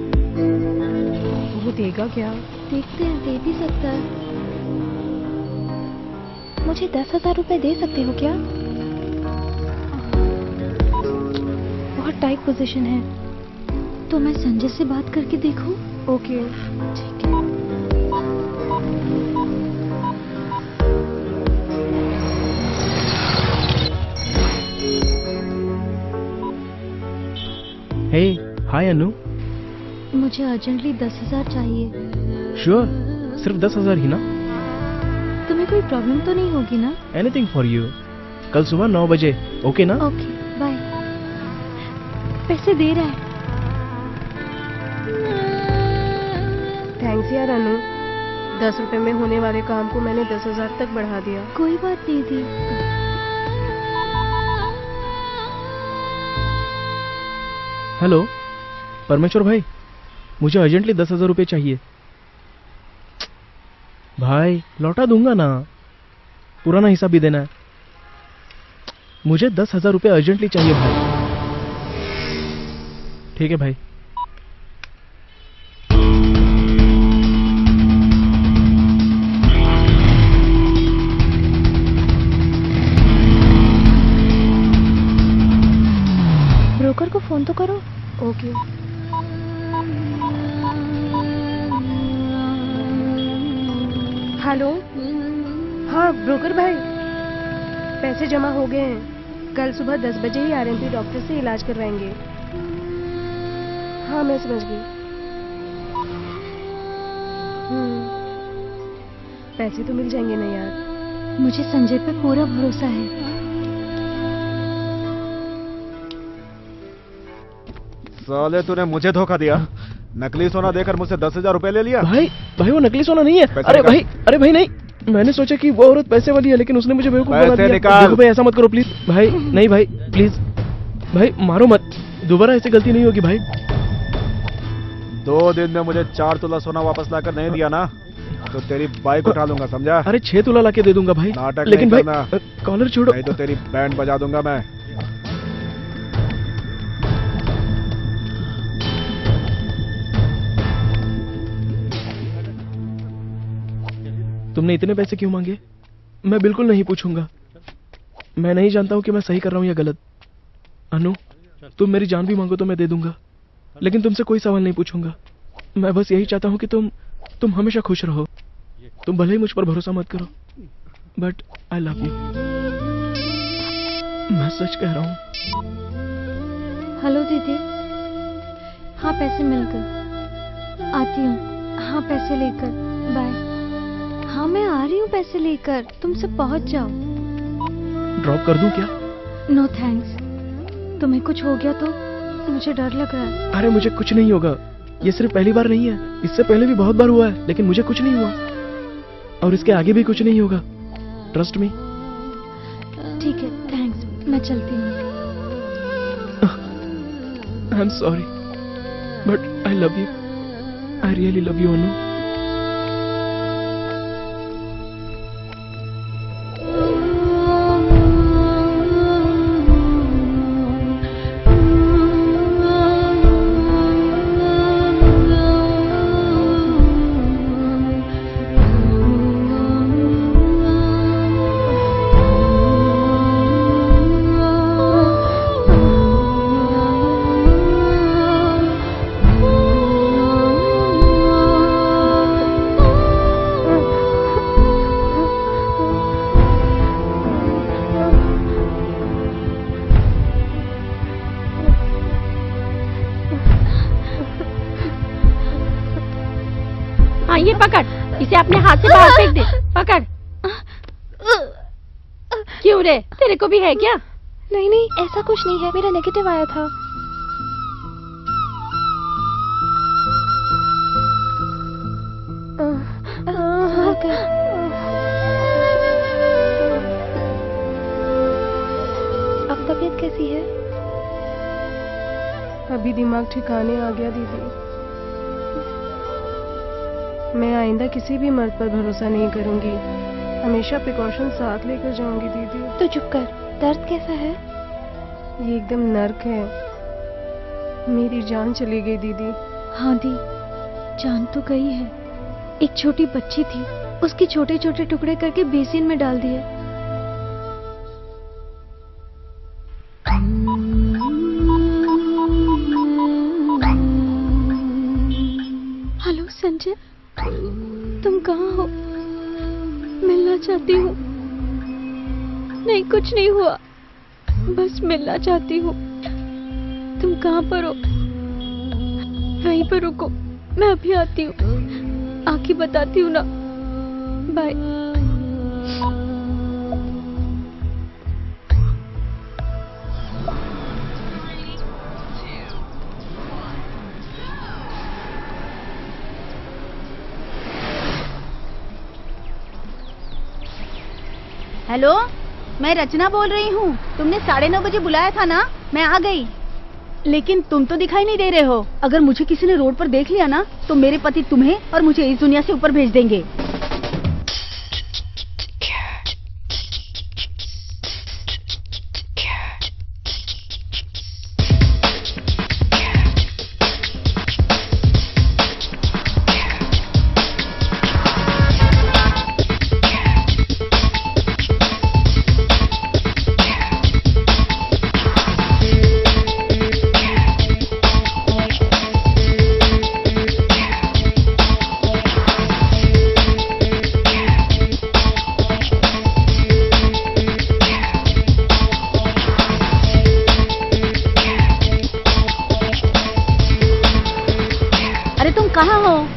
B: वो देगा क्या?
I: देखते हैं, दे भी सकता है। मुझे 10,000 रुपए दे सकते हो क्या? बहुत टाइट पोजीशन है, तो मैं संजय से बात करके देखूं?
B: ओके
I: ठीक है।
L: हे, हाय अनु।
I: मुझे अर्जेंटली 10,000 चाहिए।
L: श्योर, सिर्फ 10,000 ही ना?
I: तुम्हें कोई प्रॉब्लम तो नहीं होगी ना?
L: Anything for you. कल सुबह 9 बजे, ओके ना?
I: Okay, bye. पैसे दे रहा है।
B: थैंक्स यार अनु, 10 रुपए में होने वाले काम को मैंने 10,000 तक बढ़ा दिया।
I: कोई बात नहीं थी।
L: हेलो परमेश्वर भाई, मुझे अर्जेंटली 10,000 रुपये चाहिए। भाई लौटा दूंगा ना, पुराना हिसाब भी देना है। मुझे 10,000 रुपये अर्जेंटली चाहिए भाई। ठीक है भाई।
I: ब्रोकर को फोन तो करो।
B: ओके। हेलो, हाँ ब्रोकर भाई, पैसे जमा हो गए हैं। कल सुबह 10 बजे ही आरएमपी डॉक्टर से इलाज करवाएंगे। हाँ मैं समझ गई। पैसे तो मिल जाएंगे ना यार।
I: मुझे संजय पे पूरा भरोसा है।
G: साले तूने मुझे धोखा दिया। नकली सोना देकर मुझसे 10,000 रुपए ले लिया।
L: भाई वो नकली सोना नहीं है। अरे भाई नहीं, मैंने सोचा कि वो औरत पैसे वाली है, लेकिन उसने मुझे बेवकूफ बना दिया। देखो भाई ऐसा मत करो प्लीज। भाई नहीं भाई प्लीज, भाई मारो मत, दोबारा ऐसी गलती नहीं होगी भाई।
G: 2 दिन में मुझे 4 तोला सोना वापस लाकर नहीं दिया ना तो तेरी बाइक उठा लूंगा, समझा?
L: अरे 6 तोला लाके दे दूंगा भाई।
G: नाटक
L: लेकिन
G: नहीं
L: भाई
G: करना।
L: कॉलर छोड़ो,
G: नहीं तो तेरी बैंड बजा दूंगा मैं।
L: तुमने इतने पैसे क्यों मांगे? मैं बिल्कुल नहीं पूछूंगा। मैं नहीं जानता हूँ कि मैं सही कर रहा हूँ या गलत। अनु, तुम मेरी जान भी मांगो तो मैं दे दूंगा, लेकिन तुमसे कोई सवाल नहीं पूछूंगा। मैं बस यही चाहता हूँ कि तुम हमेशा खुश रहो। तुम भले ही मुझ पर भरोसा मत करो, बट आई लव यू। मैं सच कह रहा हूँ।
I: हेलो दीदी। हाँ पैसे मिल गए, आती हूँ। हाँ पैसे लेकर, बाय। हाँ मैं आ रही हूँ पैसे लेकर, तुम सब पहुँच जाओ।
L: ड्रॉप कर दूं क्या?
I: No thanks. तुम्हें कुछ हो गया तो मुझे डर लग रहा है।
L: अरे मुझे कुछ नहीं होगा, ये सिर्फ पहली बार नहीं है, इससे पहले भी बहुत बार हुआ है, लेकिन मुझे कुछ नहीं हुआ और इसके आगे भी कुछ नहीं होगा। Trust me.
I: ठीक है, थैंक्स। मैं चलती हूँ।
L: I am sorry but I love you. I really love you Anu.
C: ये पकड़, इसे अपने हाथ से बाहर फेंक दे। पकड़। क्यों रे, तेरे को भी है क्या?
I: नहीं नहीं, ऐसा कुछ नहीं है, मेरा नेगेटिव आया था। अब तबीयत कैसी है?
B: अभी दिमाग ठिकाने आ गया दीदी। मैं आइंदा किसी भी मर्द पर भरोसा नहीं करूंगी, हमेशा प्रिकॉशन साथ लेकर जाऊंगी दीदी।
I: तो चुप कर। दर्द कैसा है?
B: ये एकदम नर्क है, मेरी जान चली गई दीदी।
I: हाँ दी, जान तो गई है। एक छोटी बच्ची थी, उसके छोटे छोटे टुकड़े करके बेसिन में डाल दिए। हेलो संजय, तुम कहाँ हो? मिलना चाहती हूँ। नहीं कुछ नहीं हुआ, बस मिलना चाहती हूँ। तुम कहाँ पर हो? वहीं पर रुको, मैं अभी आती हूँ। आके बताती हूँ ना। बाय।
C: हेलो, मैं रचना बोल रही हूँ। तुमने 9:30 बजे बुलाया था ना, मैं आ गई। लेकिन तुम तो दिखाई नहीं दे रहे हो। अगर मुझे किसी ने रोड पर देख लिया ना, तो मेरे पति तुम्हें और मुझे इस दुनिया से ऊपर भेज देंगे।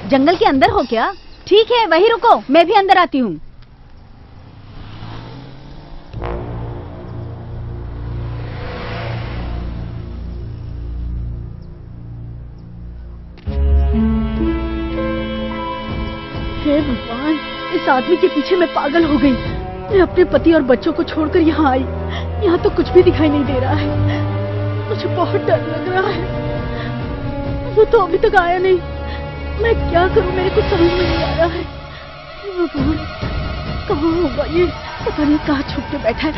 C: जंगल के अंदर हो क्या? ठीक है, वहीं रुको, मैं भी अंदर आती हूँ। हे भगवान, इस आदमी के पीछे मैं पागल हो गई। मैं अपने पति और बच्चों को छोड़कर यहाँ आई। यहाँ तो कुछ भी दिखाई नहीं दे रहा है। मुझे बहुत डर लग रहा है। वो तो अभी तक आया नहीं। मैं क्या करूं, मेरे को समझ में नहीं आ रहा है। भगवान, कहाँ होगा ये? पता नहीं कहाँ छुप के बैठा है।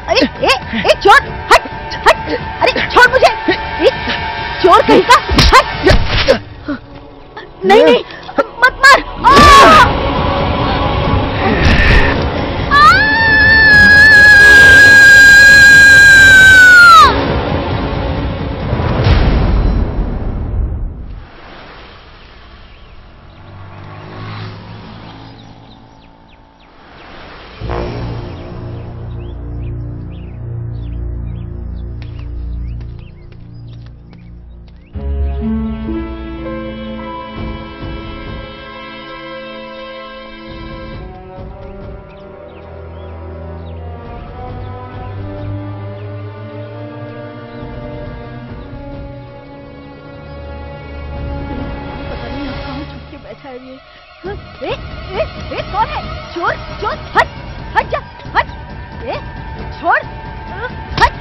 C: अरे चोर, हट हट! अरे छोड़ मुझे! चोर कहीं का, हट! नहीं नहीं, मत मार! कौन है? चोर, चोर, हट, हट जा, हट! छोड़, हट!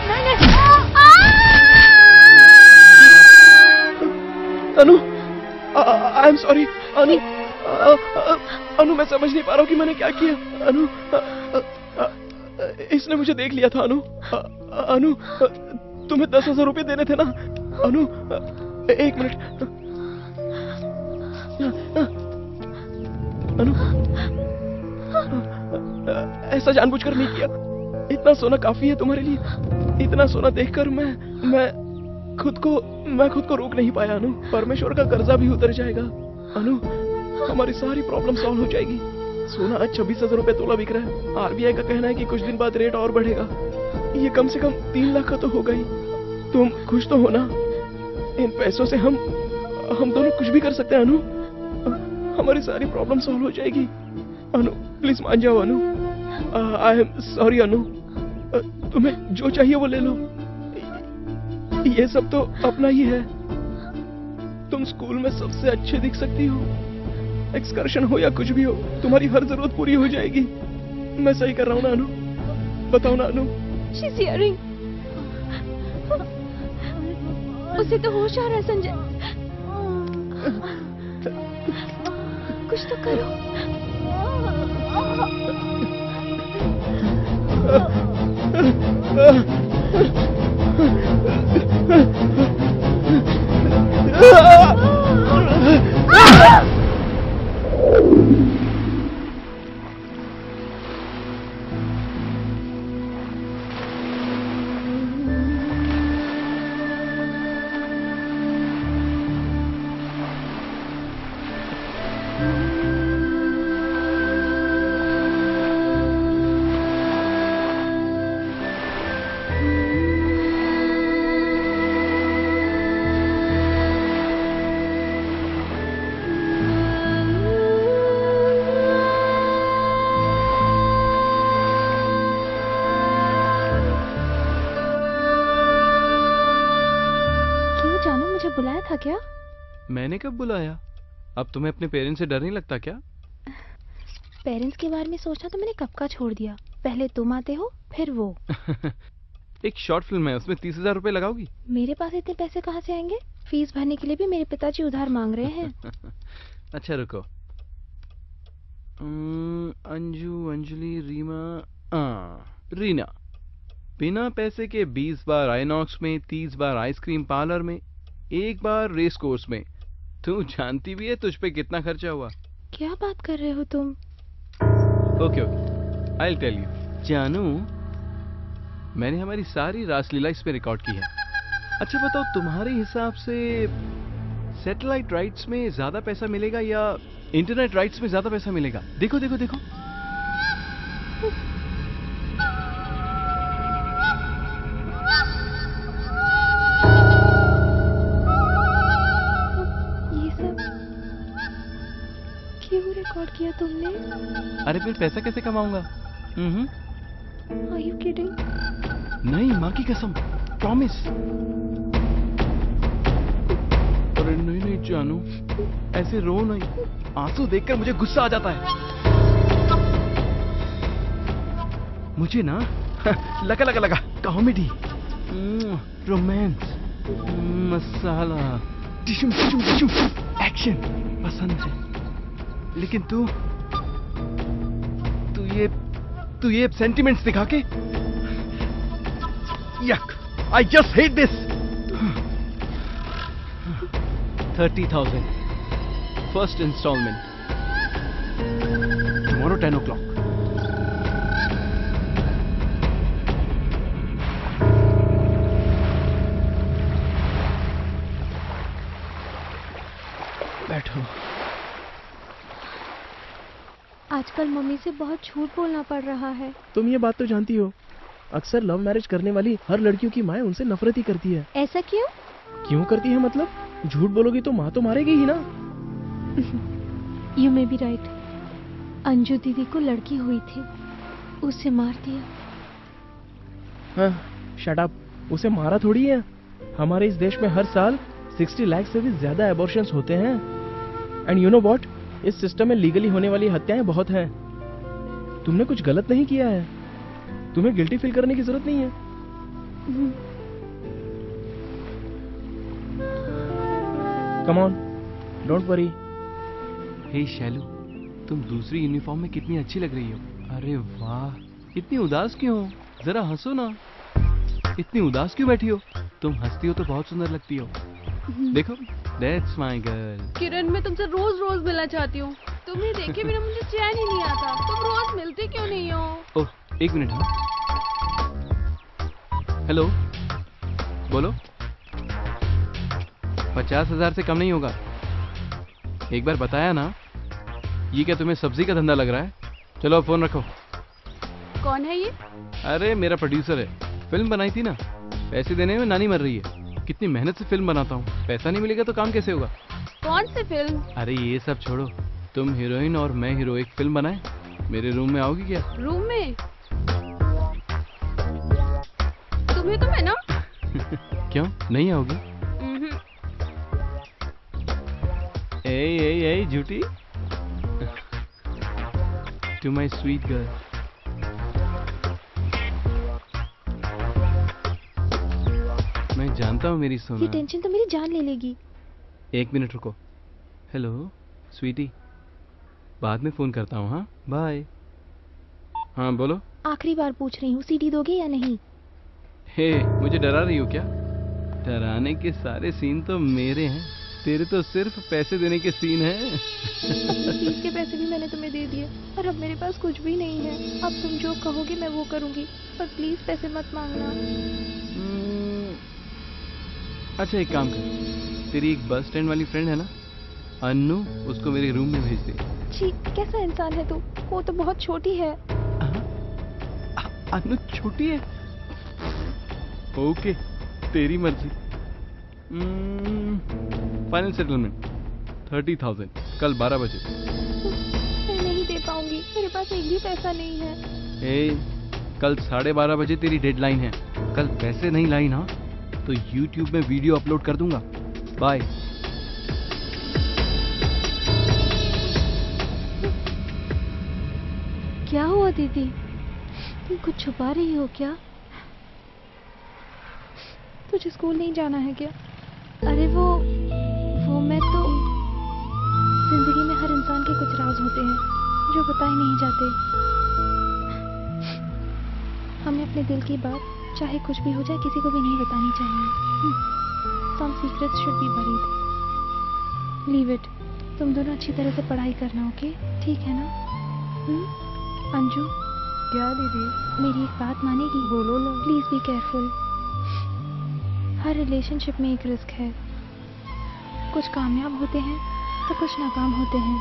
C: नहीं नहीं!
L: अनु, आई एम सॉरी। अनु, अनु, मैं समझ नहीं पा रहा हूँ कि मैंने क्या किया। अनु, इसने मुझे देख लिया था। अनु, अनु, तुम्हें 10,000 रुपए देने थे ना? अनु, एक मिनट। अनु, ऐसा जानबूझकर नहीं किया। इतना सोना काफी है तुम्हारे लिए। इतना सोना देखकर मैं खुद को रोक नहीं पाया। अनु, परमेश्वर का कर्जा भी उतर जाएगा। अनु, हमारी सारी प्रॉब्लम सॉल्व हो जाएगी। सोना आज 26,000 रुपए तोला बिक रहा है। आरबीआई का कहना है कि कुछ दिन बाद रेट और बढ़ेगा। ये कम से कम 3 लाख का तो होगा ही। तुम खुश तो हो ना? इन पैसों से हम दोनों कुछ भी कर सकते हैं। अनु, हमारी सारी प्रॉब्लम सॉल्व हो जाएगी। अनु, प्लीज मान जाओ। अनु, आई एम सॉरी। अनु, तुम्हें जो चाहिए वो ले लो। ये सब तो अपना ही है। तुम स्कूल में सबसे अच्छे दिख सकती हो। एक्सकर्शन हो या कुछ भी हो, तुम्हारी हर जरूरत पूरी हो जाएगी। मैं सही कर रहा हूँ ना अनु? बताओ ना अनु?
I: She's hearing. उसे तो होश आ रहा है संजय। कुछ तो करो। बुलाया था क्या?
N: मैंने कब बुलाया? अब तुम्हें अपने पेरेंट्स से डर नहीं लगता क्या?
I: पेरेंट्स के बारे में सोचना तो मैंने कब का छोड़ दिया। पहले तुम आते हो फिर वो।
N: एक शॉर्ट फिल्म है, उसमें 30,000 रुपए लगाओगी?
I: मेरे पास इतने पैसे कहाँ से आएंगे? फीस भरने के लिए भी मेरे पिताजी उधार मांग रहे हैं।
N: अच्छा रुको। अंजू, अंजलि, रीना। बिना पैसे के 20 बार आइनॉक्स में, 30 बार आइसक्रीम पार्लर में, 1 बार रेस कोर्स में। तू जानती भी है तुझ पे कितना खर्चा हुआ?
I: क्या बात कर रहे हो तुम?
N: Okay, I will tell you. जानू, मैंने हमारी सारी रासलीला इस पे रिकॉर्ड की है। अच्छा बताओ, तुम्हारे हिसाब से सैटेलाइट राइट्स में ज्यादा पैसा मिलेगा या इंटरनेट राइट्स में ज्यादा पैसा मिलेगा? देखो देखो देखो।
I: ये सब क्यों रिकॉर्ड किया तुमने?
N: अरे फिर पैसा कैसे कमाऊंगा?
I: Are you kidding?
N: नहीं, माँ की कसम, प्रॉमिस। अरे नहीं नहीं जानू, ऐसे रो नहीं। आंसू देखकर मुझे गुस्सा आ जाता है। मुझे ना लगा कॉमेडी, रोमांस, मसाला, टिश्यू एक्शन पसंद है। लेकिन तू ये सेंटिमेंट्स दिखा के, Yuck! I just hate this. 30,000. First installment. Tomorrow 10 o'clock.
L: बैठो।
I: आजकल मम्मी से बहुत झूठ बोलना पड़ रहा है।
L: तुम ये बात तो जानती हो, अक्सर लव मैरिज करने वाली हर लड़कियों की माँ उनसे नफरत ही करती है।
I: ऐसा क्यों?
L: क्यों करती है मतलब? झूठ बोलोगी तो माँ तो मारेगी ही ना।
I: You may be right. Anju दीदी को लड़की हुई थी, उसे मार दिया।
L: हाँ, शट अप। उसे मारा थोड़ी है। हमारे इस देश में हर साल 60 लाख से भी ज्यादा एबॉर्शंस होते हैं। एंड यू नो व्हाट, इस सिस्टम में लीगली होने वाली हत्याएं बहुत हैं। तुमने कुछ गलत नहीं किया है, तुम्हें गिल्टी फील करने की जरूरत नहीं है। Come on, don't worry.
N: Hey Shailu, तुम दूसरी यूनिफॉर्म में कितनी अच्छी लग रही हो। अरे वाह, इतनी उदास क्यों हो? जरा हंसो ना। इतनी उदास क्यों बैठी हो? तुम हंसती हो तो बहुत सुंदर लगती हो। देखो, दैट्स माय गर्ल।
F: किरण, मैं तुमसे रोज रोज मिलना चाहती हूँ। तुम्हें देखे बिना मुझे चैन ही नहीं आता। तुम रोज मिलते क्यों नहीं हो?
N: ओह, एक मिनट। हाँ, हेलो, बोलो। 50,000 से कम नहीं होगा। एक बार बताया ना। ये क्या तुम्हें सब्जी का धंधा लग रहा है? चलो अब फोन रखो।
F: कौन है ये?
N: अरे मेरा प्रोड्यूसर है। फिल्म बनाई थी ना, पैसे देने में नानी मर रही है। कितनी मेहनत से फिल्म बनाता हूँ, पैसा नहीं मिलेगा तो काम कैसे होगा?
F: कौन सी फिल्म?
N: अरे ये सब छोड़ो, तुम हीरोइन और मैं हीरो, एक फिल्म बनाए। मेरे रूम में आओगी क्या?
F: रूम में? तुम्हें तो मैं ना।
N: क्यों नहीं आओगी? ए झूठी। To my sweet girl. मैं जानता हूँ मेरी सोना।
I: ये टेंशन तो मेरी जान ले लेगी।
N: एक मिनट रुको। हेलो स्वीटी, बाद में फोन करता हूँ। हाँ बाय। हाँ बोलो।
I: आखिरी बार पूछ रही हूँ, सीडी दोगे या नहीं?
N: हे, मुझे डरा रही हो क्या? डराने के सारे सीन तो मेरे हैं, तेरे तो सिर्फ पैसे देने के सीन हैं।
I: फीस के पैसे भी मैंने तुम्हें दे दिए और अब मेरे पास कुछ भी नहीं है। अब तुम जो कहोगे मैं वो करूँगी, पर प्लीज पैसे मत मांगना।
N: अच्छा एक काम कर, तेरी एक बस स्टैंड वाली फ्रेंड है ना, अन्नू, उसको मेरे रूम में भेज दे।
I: छी, कैसा इंसान है तू? वो तो बहुत छोटी है।
N: अन्नू छोटी है? ओके, तेरी मर्जी। फाइनल सेटलमेंट 30,000 कल 12 बजे।
I: मैं नहीं दे पाऊंगी, मेरे पास एक भी पैसा नहीं है।
N: ए, कल 12:30 बजे तेरी डेडलाइन है। कल पैसे नहीं लाई ना तो YouTube में वीडियो अपलोड कर दूंगा। बाय।
I: क्या हुआ दीदी? तुम कुछ छुपा रही हो क्या? तुझे स्कूल नहीं जाना है क्या? अरे वो मैं तो जिंदगी में हर इंसान के कुछ राज होते हैं जो बताए नहीं जाते। हमें अपने दिल की बात चाहे कुछ भी हो जाए किसी को भी नहीं बतानी चाहिए। Some secrets should be buried. Leave it. तुम दोनों अच्छी तरह से पढ़ाई करना, ओके? ठीक है ना? अंजू।
B: क्या दीदी?
I: मेरी एक बात मानेगी?
B: बोलो ना।
I: Please be careful. Her relationship में एक रिस्क है। कुछ कामयाब होते हैं तो कुछ नाकाम होते हैं।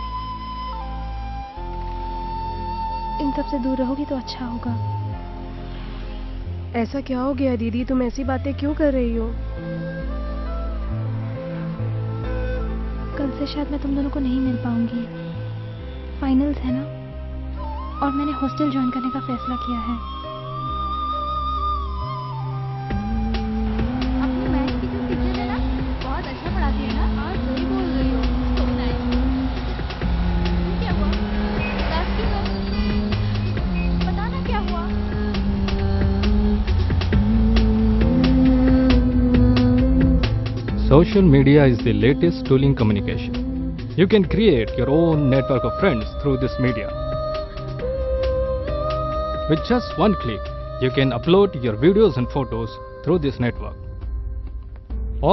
I: इन सब से दूर रहोगी तो अच्छा होगा।
B: ऐसा क्या हो गया दीदी? तुम ऐसी बातें क्यों कर रही हो?
I: कल से शायद मैं तुम दोनों को नहीं मिल पाऊंगी। फाइनल्स है ना, और मैंने हॉस्टल ज्वाइन करने का फैसला किया है।
A: अपनी मैथ की जो टीचर है ना, बहुत अच्छा पढ़ाती है ना। हाँ सही बोल रही हो। So nice. क्या हुआ? उदास क्यों हो? बताना क्या हुआ?
O: Social media is the latest tool in communication. You can create your own network of friends through this media. With just one click, you can upload your videos and photos through this network.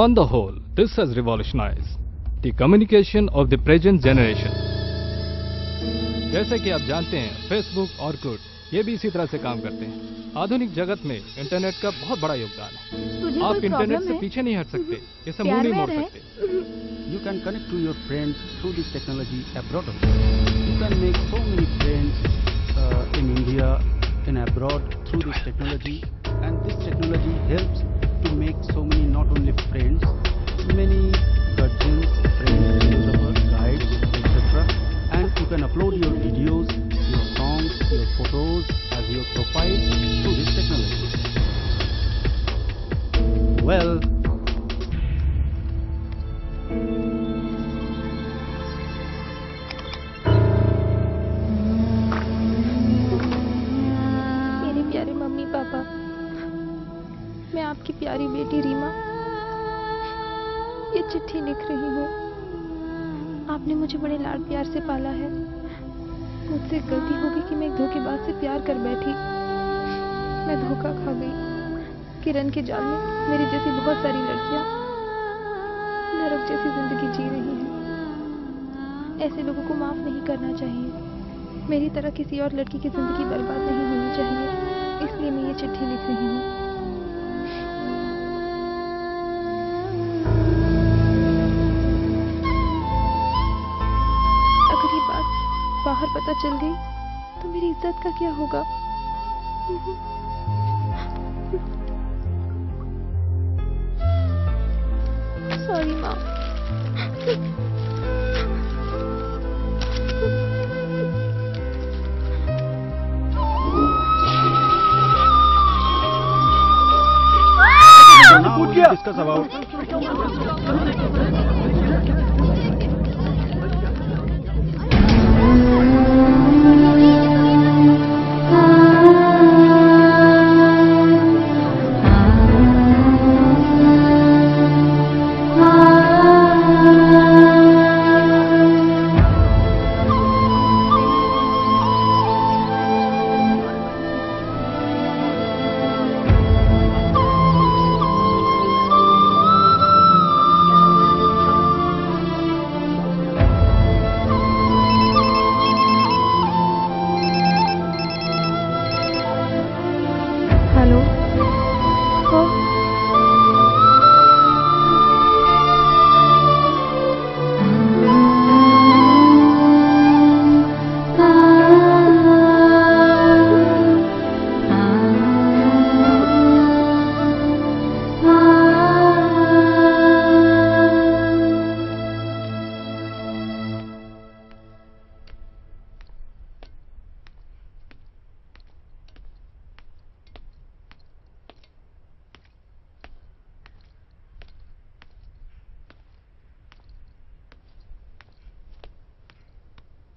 O: On the whole, this has revolutionized the communication of the present generation. जैसे कि आप जानते हैं, Facebook और Orkut ये भी इसी तरह से काम करते हैं। आधुनिक जगत में इंटरनेट का बहुत बड़ा योगदान है। आप इंटरनेट से पीछे नहीं हट सकते, इसे मुंह नहीं मोड़ सकते।
P: You can connect to your friends through this technology abroad also. You can make so many friends in India, in abroad through this technology, and this technology helps to make so many not only friends, many guardians, friends, philosophers, guides, etc. And you can upload your videos, your songs, your photos as your profile through this technology. Well,
I: मेरे प्यारे mummy papa, मैं आपकी प्यारी बेटी रीमा ये चिट्ठी लिख रही हूँ। आपने मुझे बड़े लाड प्यार से पाला है। मुझसे गलती हो गई कि मैं एक धोखेबाज से प्यार कर बैठी। मैं धोखा खा गई। किरण के जाल में मेरी जैसी बहुत सारी लड़कियां नरक जैसी जिंदगी जी रही हैं। ऐसे लोगों को माफ नहीं करना चाहिए। मेरी तरह किसी और लड़की की जिंदगी बर्बाद नहीं होनी चाहिए। इसलिए मैं ये चिट्ठी लिख रही हूँ। अगर ये बात बाहर पता चल गई तो मेरी इज्जत का क्या होगा? सॉरी माँ।
P: now we will discuss about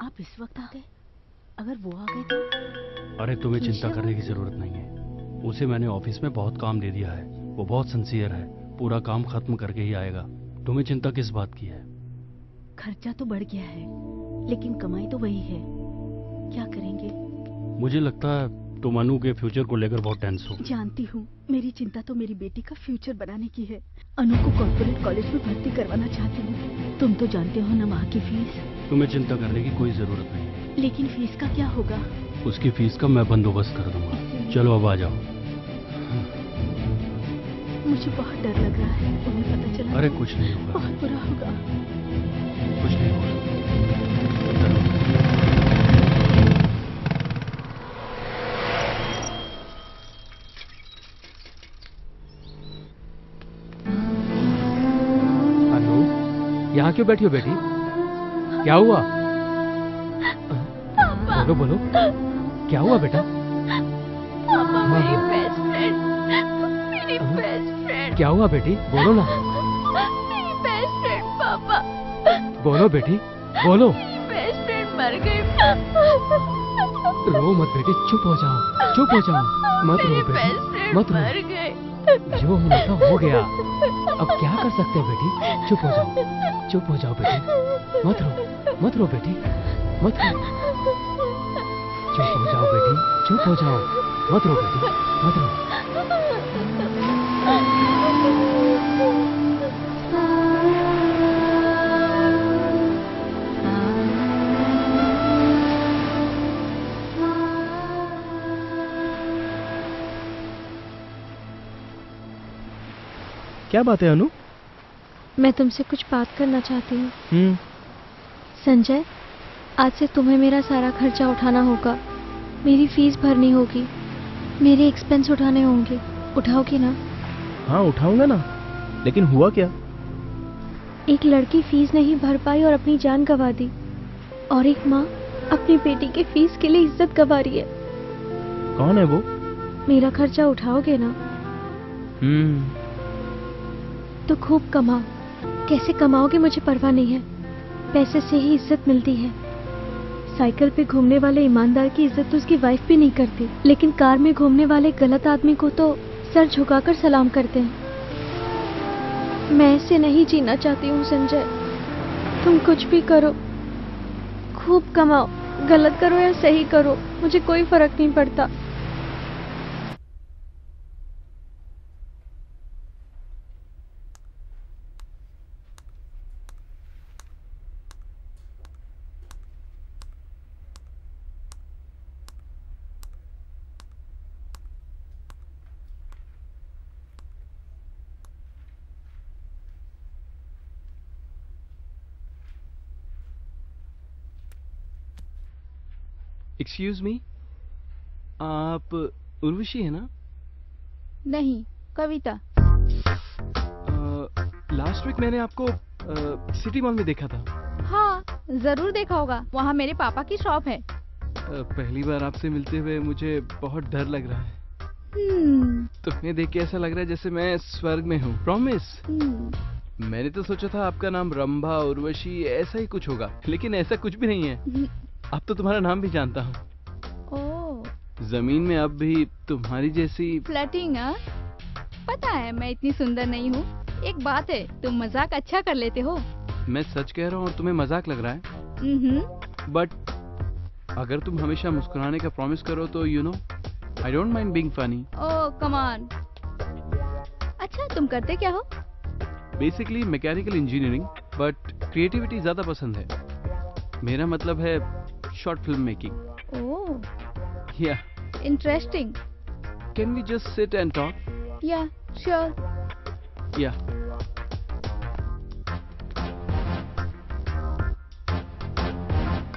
C: आप इस वक्त आ गए? अगर वो आ गए तो?
P: अरे तुम्हें चिंता करने की जरूरत नहीं है। उसे मैंने ऑफिस में बहुत काम दे दिया है। वो बहुत सिंसियर है, पूरा काम खत्म करके ही आएगा। तुम्हें चिंता किस बात की है?
C: खर्चा तो बढ़ गया है, लेकिन कमाई तो वही है। क्या करेंगे?
P: मुझे लगता है तुम अनु के फ्यूचर को लेकर बहुत टेंस हो।
C: जानती हूँ, मेरी चिंता तो मेरी बेटी का फ्यूचर बनाने की है। अनु को कॉर्पोरेट कॉलेज में भर्ती करवाना चाहती हूँ। तुम तो जानते हो ना वहाँ की फीस।
P: तुम्हें चिंता करने की कोई जरूरत नहीं है।
C: लेकिन फीस का क्या होगा?
P: उसकी फीस का मैं बंदोबस्त कर दूंगा। चलो अब आ जाओ।
C: मुझे बहुत डर लग रहा है, उन्हें पता चला।
P: अरे कुछ नहीं होगा।
C: बहुत बुरा होगा।
P: कुछ नहीं होगा।
J: अनु, यहाँ क्यों बैठी हो बेटी? क्या हुआ? बोलो बोलो, क्या हुआ बेटा?
I: पापा, मेरी बेस्ट फ्रेंड, मेरी बेस्ट फ्रेंड।
J: क्या हुआ बेटी? बोलो ना।
I: मेरी बेस्ट फ्रेंड पापा।
J: बोलो बेटी, बोलो।
I: मेरी बेस्ट फ्रेंड मर गई।
J: रो मत बेटी, चुप हो जाओ, चुप हो जाओ। मत रो बेटी, मत रो।
I: मर गई।
J: जो होना था हो गया, अब क्या कर सकते हैं बेटी? चुप हो जाओ, चुप हो जाओ बेटी। मत रो, मत रो बेटी, मत रो। चुप हो जाओ बेटी, चुप हो जाओ। मत रो बेटी, मत रो।
L: क्या बात है अनु?
I: मैं तुमसे कुछ बात करना चाहती हूँ। संजय, आज से तुम्हें मेरा सारा खर्चा उठाना होगा। मेरी फीस भरनी होगी, मेरे एक्सपेंस उठाने होंगे। उठाओगे ना?
L: हाँ उठाऊंगा ना, लेकिन हुआ क्या?
I: एक लड़की फीस नहीं भर पाई और अपनी जान गंवा दी, और एक माँ अपनी बेटी के फीस के लिए इज्जत गंवा रही है।
L: कौन है वो?
I: मेरा खर्चा उठाओगे ना? तो खूब कमाओ। कैसे कमाओगे मुझे परवाह नहीं है, पैसे से ही इज्जत मिलती है। साइकिल पे घूमने वाले ईमानदार की इज्जत तो उसकी वाइफ भी नहीं करती, लेकिन कार में घूमने वाले गलत आदमी को तो सर झुकाकर सलाम करते हैं। मैं ऐसे नहीं जीना चाहती हूँ संजय। तुम कुछ भी करो, खूब कमाओ, गलत करो या सही करो, मुझे कोई फर्क नहीं पड़ता।
N: एक्सक्यूज मी, आप उर्वशी है ना?
A: नहीं, कविता।
N: लास्ट वीक मैंने आपको सिटी मॉल में देखा था।
A: हाँ, जरूर देखा होगा, वहाँ मेरे पापा की शॉप है।
N: पहली बार आपसे मिलते हुए मुझे बहुत डर लग रहा है। तुम्हें देख के ऐसा लग रहा है जैसे मैं स्वर्ग में हूँ। प्रॉमिस। मैंने तो सोचा था आपका नाम रंभा, उर्वशी ऐसा ही कुछ होगा, लेकिन ऐसा कुछ भी नहीं है। अब तो तुम्हारा नाम भी जानता हूँ। जमीन में अब भी तुम्हारी जैसी
A: फ्लर्टिंग। पता है मैं इतनी सुंदर नहीं हूँ। एक बात है, तुम मजाक अच्छा कर लेते हो।
N: मैं सच कह रहा हूँ और तुम्हें मजाक लग रहा है। बट अगर तुम हमेशा मुस्कुराने का प्रॉमिस करो तो you know I don't mind being funny.
A: Oh come on. अच्छा तुम करते क्या हो?
N: Basically mechanical engineering, but creativity ज्यादा पसंद है। मेरा मतलब है short film making.
A: Oh
N: yeah
A: interesting.
N: Can we just sit and talk?
A: Yeah sure.
N: Yeah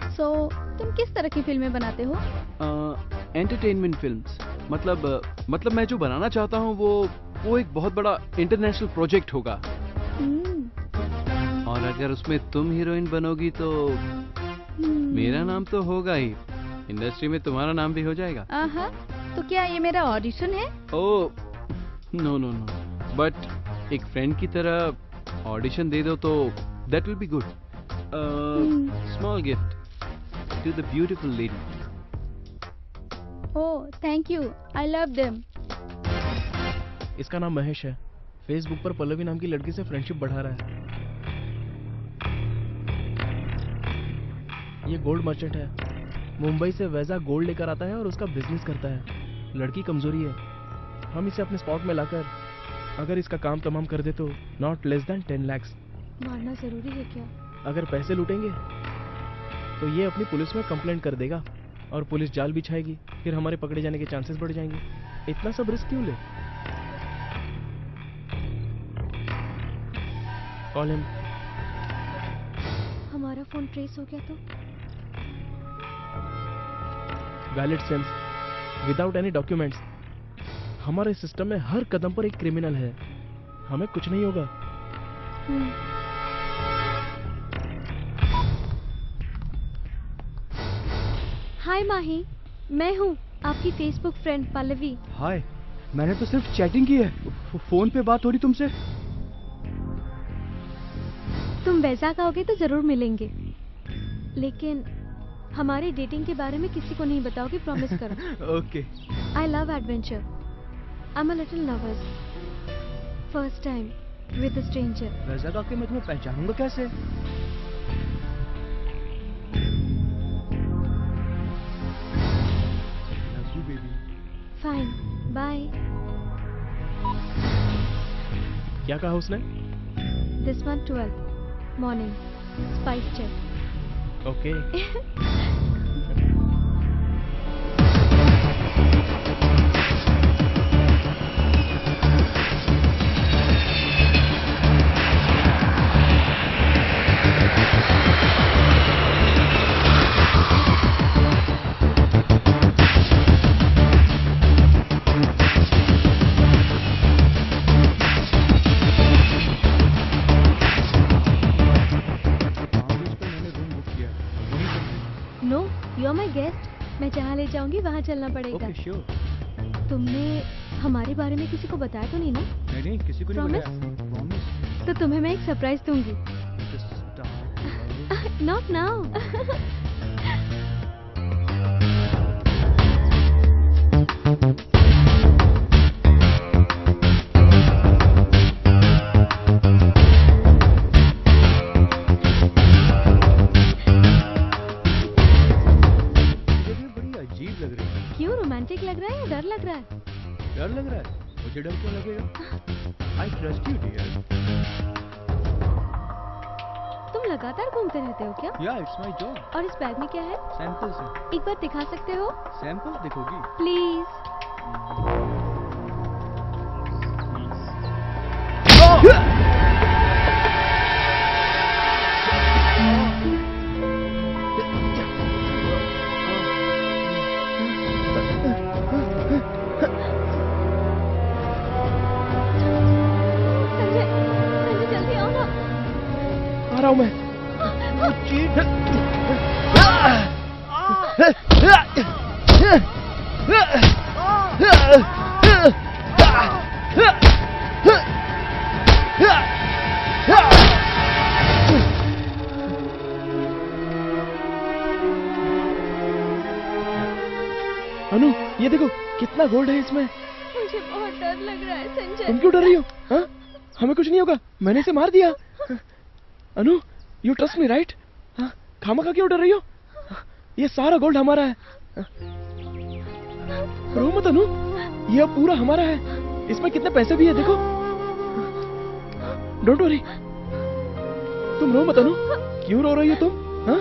A: so तुम किस तरह की फिल्में बनाते हो?
N: Entertainment films. मतलब मैं जो बनाना चाहता हूँ वो एक बहुत बड़ा इंटरनेशनल प्रोजेक्ट होगा। और अगर उसमें तुम हीरोइन बनोगी तो मेरा नाम तो होगा ही, इंडस्ट्री में तुम्हारा नाम भी हो जाएगा।
A: तो क्या ये मेरा ऑडिशन है?
N: Oh no no no, but एक फ्रेंड की तरह ऑडिशन दे दो तो that will be good. Small gift to the beautiful lady.
I: Oh thank you, I love them.
L: इसका नाम महेश है। फेसबुक पर पल्लवी नाम की लड़की से फ्रेंडशिप बढ़ा रहा है। ये गोल्ड मर्चेंट है। मुंबई से वैसा गोल्ड लेकर आता है और उसका बिजनेस करता है। लड़की कमजोरी है। हम इसे अपने स्पॉट में लाकर अगर इसका काम तमाम कर दे तो नॉट लेस देन 10 lakhs।
I: मारना जरूरी है क्या?
L: अगर पैसे लूटेंगे तो ये अपनी पुलिस में कंप्लेंट कर देगा और पुलिस जाल बिछाएगी, फिर हमारे पकड़े जाने के चांसेस बढ़ जाएंगे। इतना सब रिस्क क्यों ले? Call him.
I: हमारा फोन ट्रेस हो गया तो?
L: Valid sense without any documents. हमारे सिस्टम में हर कदम पर एक क्रिमिनल है। हमें कुछ नहीं होगा।
I: हाय माही, मैं हूँ आपकी फेसबुक फ्रेंड पल्लवी।
E: हाय, मैंने तो सिर्फ चैटिंग की है, फोन पे बात हो रही तुमसे।
I: तुम वैसा कहोगे तो जरूर मिलेंगे, लेकिन हमारे डेटिंग के बारे में किसी को नहीं बताओगे, प्रॉमिस करो।
E: Okay.
I: I love adventure. I am a little nervous. First time with a stranger.
E: वैसा कह के मैं तुम्हें पहचानूंगा कैसे? Love you baby.
I: Fine, bye.
L: क्या कहा उसने?
I: This one 12 morning spice check.
L: Okay.
I: मैं जहाँ ले जाऊंगी वहाँ चलना पड़ेगा।
E: Okay, sure.
I: तुमने हमारे बारे में किसी को बताया तो नहीं ना?
E: नहीं, किसी को नहीं बताया। प्रॉमिस।
I: तो तुम्हें मैं एक सरप्राइज दूंगी। Not now. डर लग रहा है?
E: डर लग रहा है? मुझे डर क्यों लगेगा? I trust you, dear.
I: तुम लगातार घूमते रहते हो क्या?
E: Yeah, it's my job.
I: और इस बैग में क्या है?
E: सैंपल्स हैं।
I: एक बार दिखा सकते हो?
E: सैंपल्स दिखोगी?
I: प्लीज।
L: आ रहा हूं मैं। अनु, ये देखो कितना गोल्ड है इसमें।
I: मुझे बहुत डर लग रहा है संजय।
L: तुम क्यों डर रही हो? हाँ? हमें कुछ नहीं होगा, मैंने इसे मार दिया। अनु, यू ट्रस्ट मी राइट? खामखा क्यों डर रही हो? ये सारा गोल्ड हमारा है। रो मत अनु, ये अब पूरा हमारा है। इसमें कितने पैसे भी है देखो। Don't worry. तुम रो मत अनु। क्यों रो रही हो तुम? हाँ?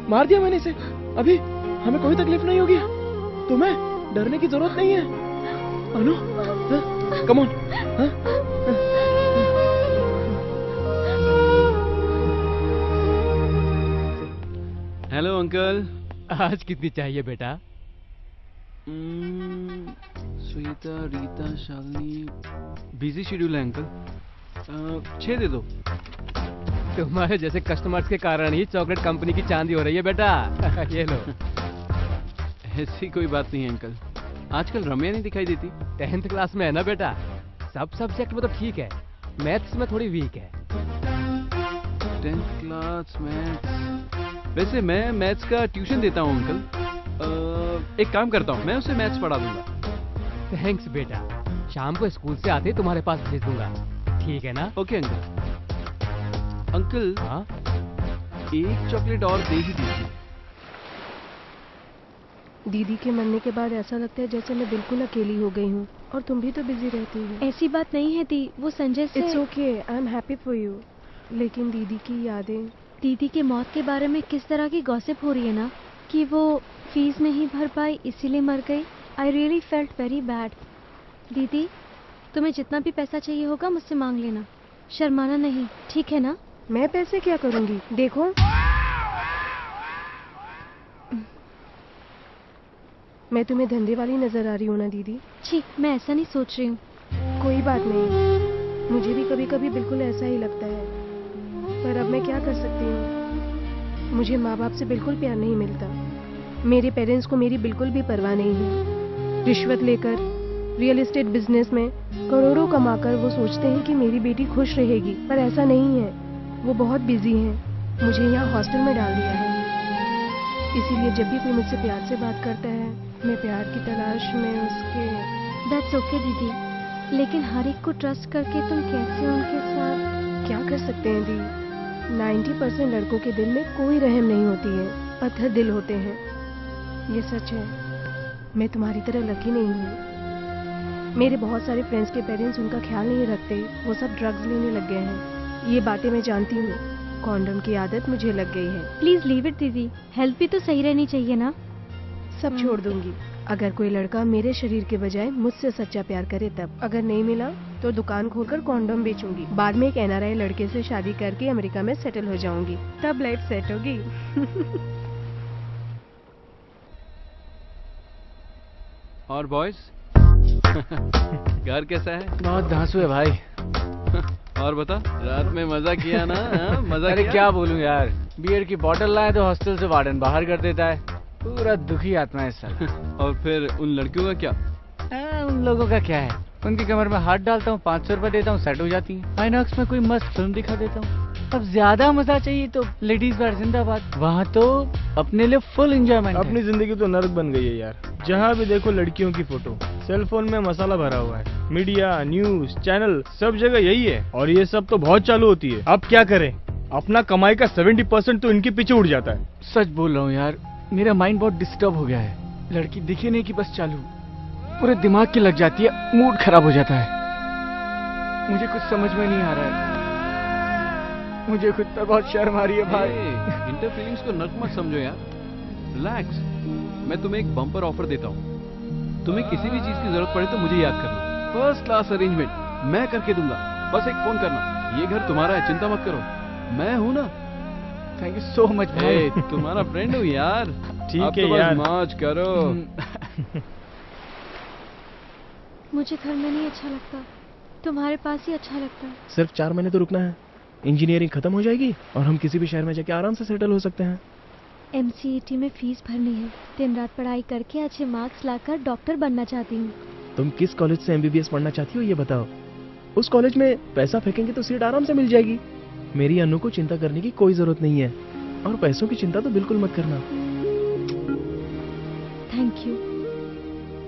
L: मार दिया मैंने इसे। अभी हमें कोई तकलीफ नहीं होगी। तुम्हें डरने की जरूरत नहीं है Anu. Come on.
N: Hello uncle.
J: आज कितनी चाहिए बेटा?
N: श्वेता, रीता, शालिनी। बिजी शेड्यूल है अंकल। 6 दे दो।
J: तुम्हारे जैसे कस्टमर्स के कारण ही चॉकलेट कंपनी की चांदी हो रही है बेटा। ये लो।
N: ऐसी कोई बात नहीं है अंकल। आजकल रम्या नहीं दिखाई देती।
J: 10th क्लास में है ना बेटा, सब सब्जेक्ट में तो ठीक है, मैथ्स में थोड़ी वीक है।
N: 10th class maths. वैसे मैं मैथ्स का ट्यूशन देता हूँ अंकल। एक काम करता हूँ, मैं उसे मैथ्स पढ़ा दूंगा।
J: थैंक्स बेटा, शाम को स्कूल से आते तुम्हारे पास भेज दूंगा, ठीक है ना?
N: Okay uncle. अंकल,
J: हाँ?
N: एक चॉकलेट और दे ही दीजिए।
B: दीदी के मरने के बाद ऐसा लगता है जैसे मैं बिल्कुल अकेली हो गई हूँ, और तुम भी तो बिजी रहती हो।
I: ऐसी बात नहीं है दी, वो संजय से।
B: It's okay, I am happy for you. लेकिन दीदी की यादें।
I: दीदी के मौत के बारे में किस तरह की गॉसिप हो रही है ना, कि वो फीस नहीं भर पाई इसीलिए मर गई। I really felt very bad. दीदी, तुम्हें जितना भी पैसा चाहिए होगा मुझसे मांग लेना, शर्माना नहीं, ठीक है ना?
B: मैं पैसे क्या करूँगी? देखो, मैं तुम्हें धंधे वाली नजर आ रही हूँ ना दीदी?
I: छी, मैं ऐसा नहीं सोच रही हूँ।
B: कोई बात नहीं, मुझे भी कभी कभी बिल्कुल ऐसा ही लगता है, पर अब मैं क्या कर सकती हूँ? मुझे माँ बाप से बिल्कुल प्यार नहीं मिलता। मेरे पेरेंट्स को मेरी बिल्कुल भी परवाह नहीं है। रिश्वत लेकर रियल एस्टेट बिजनेस में करोड़ों कमाकर वो सोचते हैं कि मेरी बेटी खुश रहेगी, पर ऐसा नहीं है। वो बहुत बिजी हैं। मुझे यहाँ हॉस्टल में डाल दिया है, इसीलिए जब भी कोई मुझसे प्यार से बात करता है, मैं प्यार की तलाश में उसके।
I: दैट्स ओके दीदी, लेकिन हर एक को ट्रस्ट करके तुम कैसे उनके साथ?
B: क्या कर सकते हैं दी? 90% लड़कों के दिल में कोई रहम नहीं होती है, पत्थर दिल होते हैं। ये सच है, मैं तुम्हारी तरह लकी नहीं हूँ। मेरे बहुत सारे फ्रेंड्स के पेरेंट्स उनका ख्याल नहीं रखते, वो सब ड्रग्स लेने लग गए हैं। ये बातें मैं जानती हूँ, कॉन्डम की आदत मुझे लग गई है।
I: प्लीज लीव इट दीदी, हेल्थ भी तो सही रहनी चाहिए ना।
B: सब छोड़ दूंगी अगर कोई लड़का मेरे शरीर के बजाय मुझसे सच्चा प्यार करे तब। अगर नहीं मिला तो दुकान खोलकर कॉन्डम बेचूंगी, बाद में एक NRI लड़के से शादी करके अमेरिका में सेटल हो जाऊंगी, तब लाइफ सेट होगी।
N: और बॉयज, घर कैसा है?
J: बहुत धांसू है भाई।
N: और बता, रात में मजा किया ना? मजा?
J: अरे क्या बोलूं यार, बियर की बोतल लाए तो हॉस्टल से वार्डन बाहर कर देता है। पूरा दुखी आत्मा है सर।
N: और फिर उन लड़कियों का क्या?
J: उन लोगों का क्या है, उनकी कमर में हाथ डालता हूँ, 500 रुपए देता हूँ, सेट हो जाती है। आइनॉक्स में कोई मस्त फिल्म दिखा देता हूँ। अब ज्यादा मजा चाहिए तो लेडीज बार जिंदाबाद, वहाँ तो अपने लिए फुल एंजॉयमेंट।
M: अपनी जिंदगी तो नर्क बन गई है यार, जहाँ भी देखो लड़कियों की फोटो, सेलफोन में मसाला भरा हुआ है, मीडिया, न्यूज, चैनल, सब जगह यही है। और ये सब तो बहुत चालू होती है। अब क्या करें, अपना कमाई का 70% तो इनके पीछे उड़ जाता है।
J: सच बोल रहा हूँ यार, मेरा माइंड बहुत डिस्टर्ब हो गया है। लड़की दिखे नहीं कि बस चालू, पूरे दिमाग की लग जाती है, मूड खराब हो जाता है। मुझे कुछ समझ में नहीं आ रहा है, मुझे खुद पर बहुत शर्म आ रही है भाई।
N: इंटर फीलिंग्स को नर्क मत समझो यार, रिलैक्स। मैं तुम्हें एक बम्पर ऑफर देता हूँ, तुम्हें किसी भी चीज की जरूरत पड़े तो मुझे याद करना, फर्स्ट क्लास अरेंजमेंट मैं करके दूंगा। बस एक फोन करना, ये घर तुम्हारा है, चिंता मत करो, मैं हूँ ना।
J: थैंक यू सो मच भाई।
N: तुम्हारा फ्रेंड हूँ यार।
M: ठीक है यार,
N: मौज करो।
I: मुझे घर में नहीं अच्छा लगता, तुम्हारे पास ही अच्छा लगता है।
L: सिर्फ 4 महीने तो रुकना है, इंजीनियरिंग खत्म हो जाएगी और हम किसी भी शहर में जाके आराम से सेटल हो सकते हैं।
I: MCET में फीस भरनी है, दिन रात पढ़ाई करके अच्छे मार्क्स लाकर डॉक्टर बनना चाहती हूँ।
L: तुम किस कॉलेज से MBBS पढ़ना चाहती हो ये बताओ। उस कॉलेज में पैसा फेंकेंगे तो सीट आराम से मिल जाएगी। मेरी अनु को चिंता करने की कोई जरूरत नहीं है, और पैसों की चिंता तो बिल्कुल मत करना।
I: Thank you.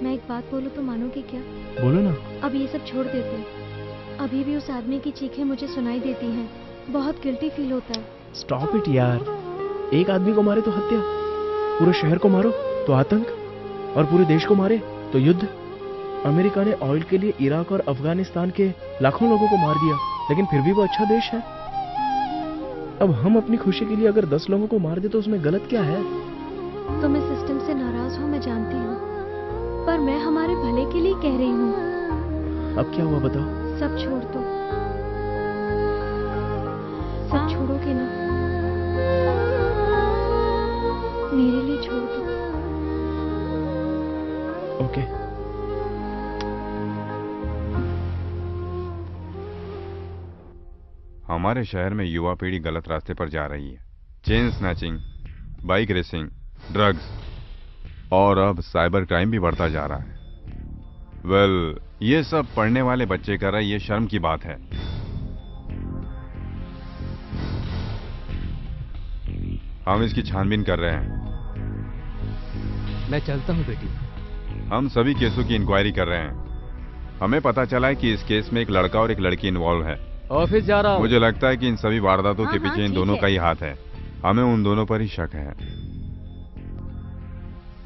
I: मैं एक बात बोलूं तो मानोगे क्या?
L: बोलो ना।
I: अब ये सब छोड़ देते हैं, अभी भी उस आदमी की चीखें मुझे सुनाई देती हैं, बहुत गिल्टी फील होता है।
L: स्टॉप इट यार, एक आदमी को मारे तो हत्या, पूरे शहर को मारो तो आतंक, और पूरे देश को मारे तो युद्ध। अमेरिका ने ऑयल के लिए इराक और अफगानिस्तान के लाखों लोगों को मार दिया, लेकिन फिर भी वो अच्छा देश है। अब हम अपनी खुशी के लिए अगर 10 लोगों को मार दे तो उसमें गलत क्या है?
I: तुम इस सिस्टम से नाराज हो, मैं जानती हूँ, पर मैं हमारे भले के लिए कह रही हूँ।
L: अब क्या हुआ बताओ?
I: सब छोड़ दो, सब छोड़ोगे ना? मेरे लिए छोड़ दो।
L: ओके।
H: हमारे शहर में युवा पीढ़ी गलत रास्ते पर जा रही है। Chain snatching, bike racing, drugs और अब साइबर क्राइम भी बढ़ता जा रहा है। वेल, ये सब पढ़ने वाले बच्चे कर रहे, ये शर्म की बात है। हम इसकी छानबीन कर रहे हैं।
J: मैं चलता हूँ बेटी।
H: हम सभी केसों की इंक्वायरी कर रहे हैं। हमें पता चला है कि इस केस में एक लड़का और एक लड़की इन्वॉल्व है।
J: ऑफिस जा रहा हूँ।
H: मुझे लगता है कि इन सभी वारदातों के
C: हाँ,
H: पीछे इन
C: ठीक
H: दोनों
C: है।
H: का ही हाथ है। हमें उन दोनों पर ही शक है।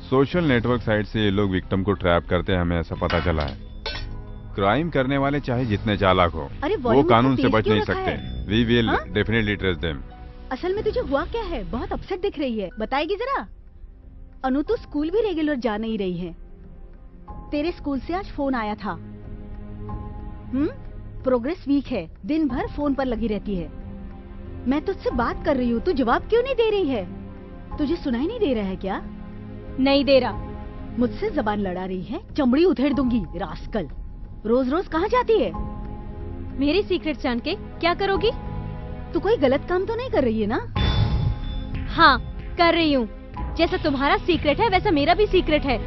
H: सोशल नेटवर्क साइट से ये लोग विक्टिम को ट्रैप करते हैं, हमें ऐसा पता चला है। क्राइम करने वाले चाहे जितने चालाक हो,
C: अरे
H: वो
C: वॉल्यूम
H: कानून
C: इतना
H: से
C: तेज
H: बच
C: क्यों
H: नहीं
C: रखा
H: सकते।
C: है?
H: वी विल
C: हाँ?
H: Definitely trace them.
C: असल में तुझे हुआ क्या है? बहुत अपसेट दिख रही है, बताएगी जरा। अनु तो स्कूल भी रेगुलर जा नहीं रही है। तेरे स्कूल से आज फोन आया था। प्रोग्रेस वीक है, दिन भर फोन पर लगी रहती है। मैं तुझसे बात कर रही हूँ, तू जवाब क्यों नहीं दे रही है? तुझे सुनाई नहीं दे रहा है क्या? नहीं दे रहा। मुझसे जबान लड़ा रही है, चमड़ी उधेड़ दूंगी रास्कल। रोज रोज कहाँ जाती है? मेरी सीक्रेट जान के क्या करोगी? तू कोई गलत काम तो नहीं कर रही है ना? हाँ कर रही हूँ। जैसा तुम्हारा सीक्रेट है वैसा मेरा भी सीक्रेट है।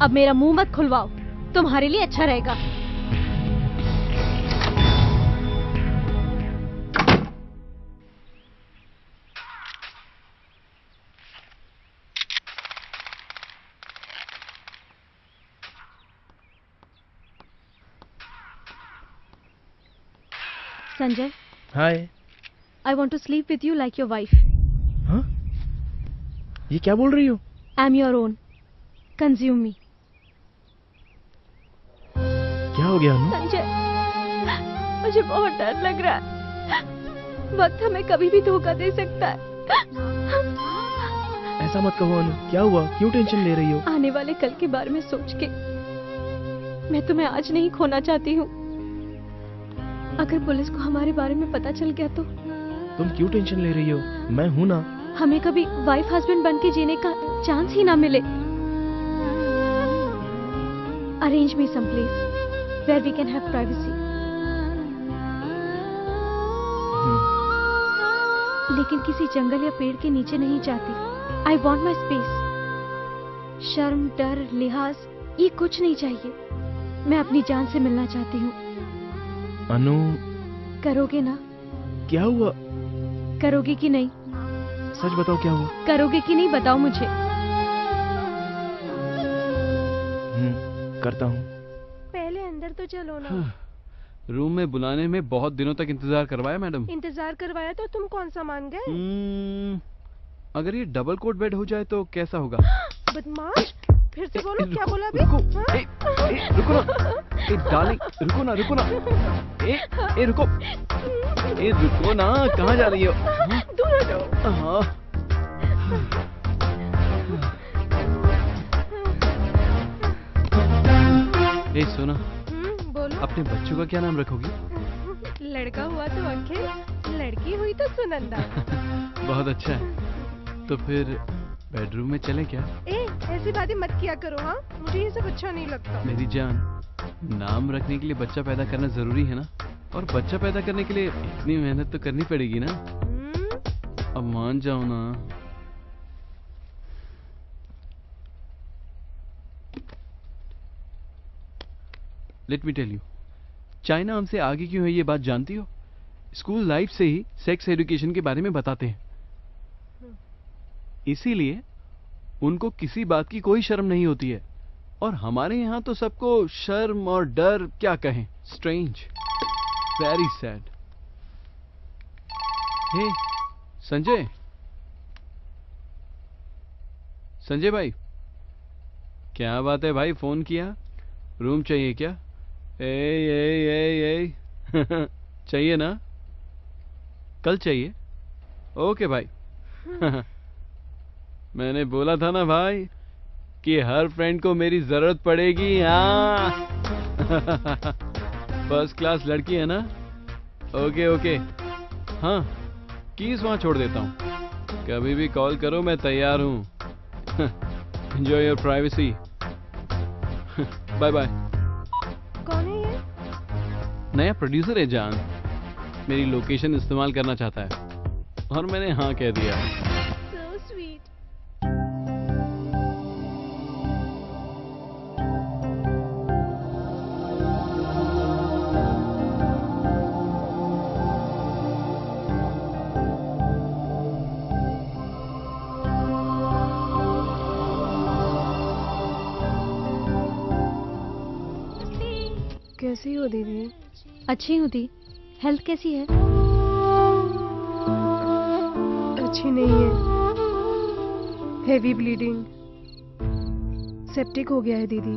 C: अब मेरा मुंह मत खुलवाओ, तुम्हारे लिए अच्छा रहेगा। संजय,
L: हाय।
C: I want to sleep with you like your wife.
L: हाँ? ये क्या बोल रही हो?
C: I'm your own. Consume me.
L: क्या हो गया अनु?
I: संजय, मुझे बहुत डर लग रहा है। वक्त हमें कभी भी धोखा दे सकता है।
L: ऐसा मत कहो अनु, क्या हुआ? क्यों टेंशन ले रही हो?
I: आने वाले कल के बारे में सोच के मैं तुम्हें आज नहीं खोना चाहती हूँ। अगर पुलिस को हमारे बारे में पता चल गया तो?
L: तुम क्यों टेंशन ले रही हो? मैं हूँ ना।
I: हमें कभी वाइफ हस्बैंड बन के जीने का चांस ही ना मिले। Arrange me some place where we can have privacy. लेकिन किसी जंगल या पेड़ के नीचे नहीं चाहती। I want my space. शर्म, डर, लिहाज ये कुछ नहीं चाहिए। मैं अपनी जान से मिलना चाहती हूँ।
L: अनु,
I: करोगे ना?
L: क्या हुआ?
I: करोगे कि नहीं?
L: सच बताओ क्या हुआ?
I: करोगे कि नहीं बताओ मुझे।
L: करता हूँ।
B: पहले अंदर तो चलो ना।
N: रूम में बुलाने में बहुत दिनों तक इंतजार करवाया मैडम।
B: इंतजार करवाया तो तुम कौन सा मान गए?
N: अगर ये डबल कोट बेड हो जाए तो कैसा होगा?
B: बदमाश, फिर से बोलो। क्या बोला अभी?
N: रुको ना। डार्लिंग रुको ना। रुको ना, कहाँ जा रही हो?
B: दूर हटो।
N: हाँ। सुना,
B: बोलो।
N: अपने बच्चों का क्या नाम रखोगी?
B: लड़का हुआ तो अखिल, लड़की हुई तो सुनंदा।
N: बहुत अच्छा है। तो फिर बेडरूम में चलें क्या?
B: ऐसी बातें मत किया करो। हाँ, मुझे ये सब अच्छा नहीं लगता।
N: मेरी जान, नाम रखने के लिए बच्चा पैदा करना जरूरी है ना, और बच्चा पैदा करने के लिए इतनी मेहनत तो करनी पड़ेगी ना। अब मान जाओ ना। Let me tell you, China हमसे आगे क्यों है ये बात जानती हो? स्कूल लाइफ से ही सेक्स एजुकेशन के बारे में बताते हैं। इसीलिए उनको किसी बात की कोई शर्म नहीं होती है, और हमारे यहाँ तो सबको शर्म और डर क्या कहें। Strange, very sad. Hey Sanjay, Sanjay भाई, क्या बात है भाई, फोन किया? रूम चाहिए क्या? ए चाहिए ना? कल चाहिए? ओके भाई। मैंने बोला था ना भाई कि हर फ्रेंड को मेरी जरूरत पड़ेगी। हाँ। फर्स्ट क्लास लड़की है ना? Okay okay. हाँ, कीज वहां छोड़ देता हूँ, कभी भी कॉल करो, मैं तैयार हूँ। Enjoy your privacy. Bye bye.
B: कौन है ये?
N: नया प्रोड्यूसर है जान, मेरी लोकेशन इस्तेमाल करना चाहता है और मैंने हाँ कह दिया।
B: So sweet. कैसी हो दीदी?
I: अच्छी हूँ दी। हेल्थ कैसी है?
B: अच्छी नहीं है, हेवी ब्लीडिंग, सेप्टिक हो गया है दीदी।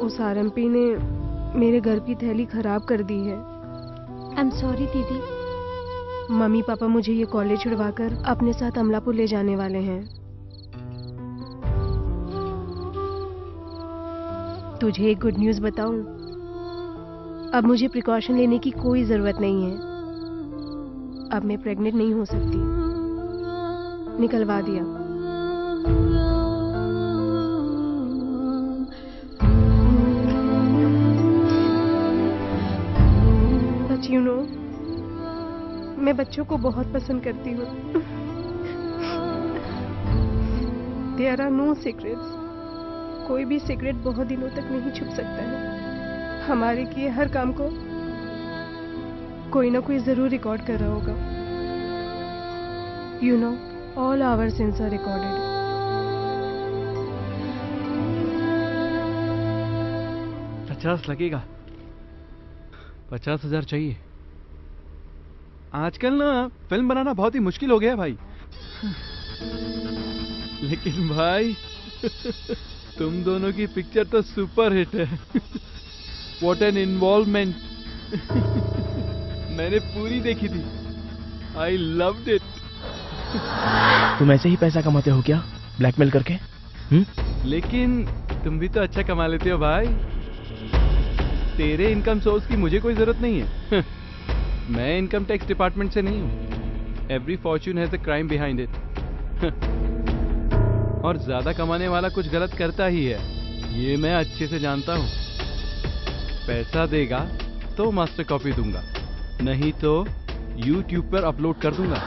B: उस आरएमपी ने मेरे घर की थैली खराब कर दी है।
I: आई एम सॉरी दीदी।
B: मम्मी पापा मुझे ये कॉलेज छुड़वाकर अपने साथ अमलापुर ले जाने वाले हैं। तुझे एक गुड न्यूज़ बताऊं? अब मुझे प्रिकॉशन लेने की कोई जरूरत नहीं है। अब मैं प्रेग्नेंट नहीं हो सकती। निकलवा दिया। बट यू नो, मैं बच्चों को बहुत पसंद करती हूँ। There are no secrets. कोई भी सीक्रेट बहुत दिनों तक नहीं छुप सकता है। हमारे किए हर काम को कोई ना कोई जरूर रिकॉर्ड कर रहा होगा। You know, all our sins are recorded.
N: $50 लगेगा। 50,000 चाहिए। आजकल ना फिल्म बनाना बहुत ही मुश्किल हो गया है भाई। लेकिन भाई तुम दोनों की पिक्चर तो सुपर हिट है। What an involvement. मैंने पूरी देखी थी। I loved it.
L: तुम ऐसे ही पैसा कमाते हो क्या, ब्लैकमेल करके?
N: लेकिन तुम भी तो अच्छा कमा लेते हो भाई। तेरे इनकम सोर्स की मुझे कोई जरूरत नहीं है। मैं इनकम टैक्स डिपार्टमेंट से नहीं हूँ। Every Fortune has a crime behind it. और ज्यादा कमाने वाला कुछ गलत करता ही है, ये मैं अच्छे से जानता हूँ। पैसा देगा तो मास्टर कॉपी दूंगा, नहीं तो YouTube पर अपलोड कर दूंगा।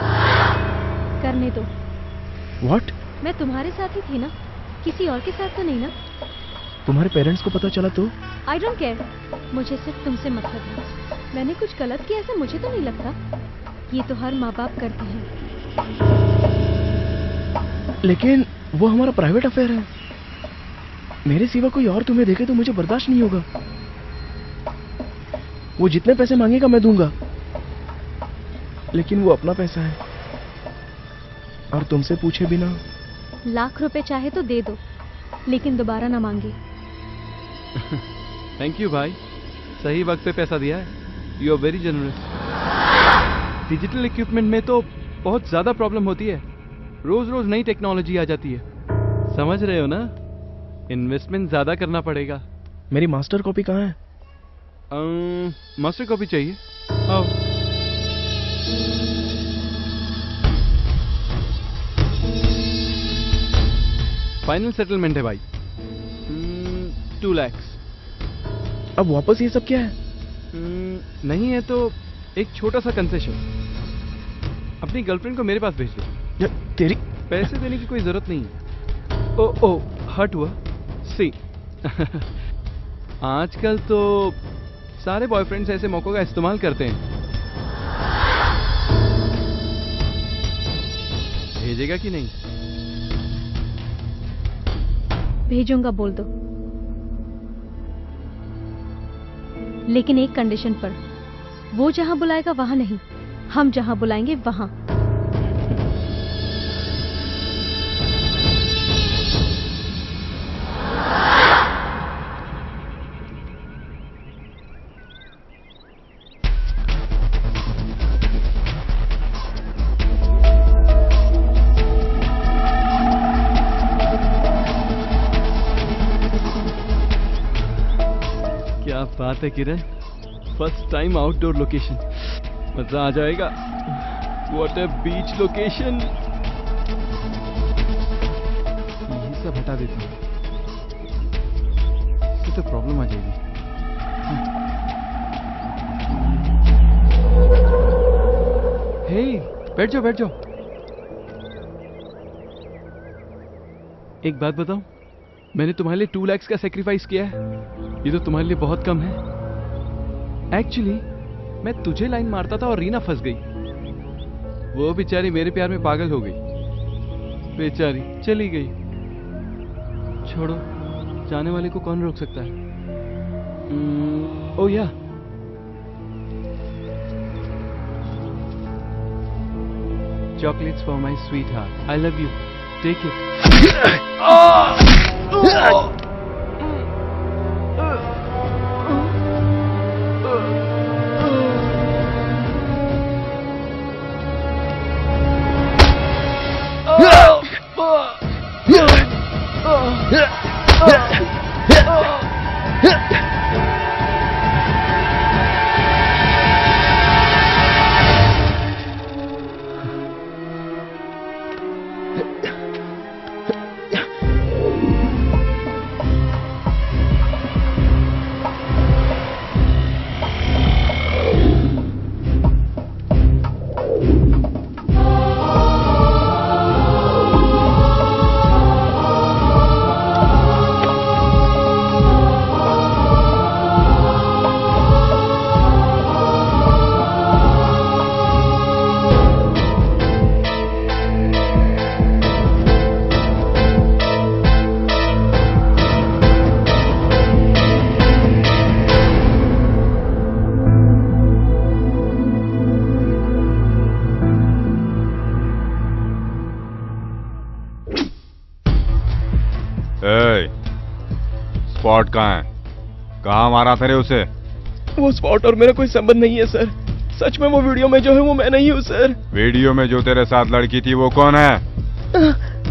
I: करने दो।
L: What?
I: मैं तुम्हारे साथ ही थी ना, किसी और के साथ तो नहीं ना?
L: तुम्हारे पेरेंट्स को पता चला तो?
I: I don't care. मुझे सिर्फ तुमसे मतलब है। मैंने कुछ गलत किया ऐसा मुझे तो नहीं लगता। ये तो हर माँ बाप करते हैं।
L: लेकिन वो हमारा प्राइवेट अफेयर है। मेरे सिवा कोई और तुम्हें देखे तो मुझे बर्दाश्त नहीं होगा। वो जितने पैसे मांगेगा मैं दूंगा, लेकिन वो अपना पैसा है और तुमसे पूछे बिना।
I: लाख रुपए चाहे तो दे दो, लेकिन दोबारा ना मांगे।
N: थैंक यू भाई, सही वक्त पे पैसा दिया है। You are very generous. Digital equipment में तो बहुत ज्यादा प्रॉब्लम होती है। रोज रोज नई टेक्नोलॉजी आ जाती है, समझ रहे हो ना? इन्वेस्टमेंट ज्यादा करना पड़ेगा।
L: मेरी मास्टर कॉपी कहाँ है?
N: मास्टर कॉपी चाहिए? आओ। फाइनल सेटलमेंट है भाई, 2 लाख।
L: अब वापस ये सब क्या है?
N: नहीं है तो एक छोटा सा कंसेशन। अपनी गर्लफ्रेंड को मेरे पास भेज दो।
L: तेरी
N: पैसे देने की कोई जरूरत नहीं है। ओ हर्ट हुआ? सी आजकल तो सारे बॉयफ्रेंड्स ऐसे मौकों का इस्तेमाल करते हैं। भेजेगा कि नहीं?
I: भेजूंगा बोल दो, लेकिन एक कंडीशन पर। वो जहां बुलाएगा वहां नहीं, हम जहां बुलाएंगे वहां।
N: क्या बात है किरण, फर्स्ट टाइम आउटडोर लोकेशन, मजा आ जाएगा। What a beach location. ये सब हटा देता हूँ, इससे तो प्रॉब्लम आ जाएगी। हे, बैठ जाओ बैठ जाओ। एक बात बताऊं, मैंने तुम्हारे लिए 2 लाख का सेक्रीफाइस किया है। ये तो तुम्हारे लिए बहुत कम है। एक्चुअली मैं तुझे लाइन मारता था और रीना फंस गई। वो बेचारी मेरे प्यार में पागल हो गई, बेचारी चली गई। छोड़ो, जाने वाले को कौन रोक सकता है? ओह या, chocolates for my sweetheart. I love you. Take it.
H: Spot कहाँ है? कहाँ मारा था रे उसे?
L: वो स्पॉट और मेरा कोई संबंध नहीं है सर। सच में वो वीडियो में जो है वो मैं नहीं हूँ सर।
H: वीडियो में जो तेरे साथ लड़की थी वो कौन है?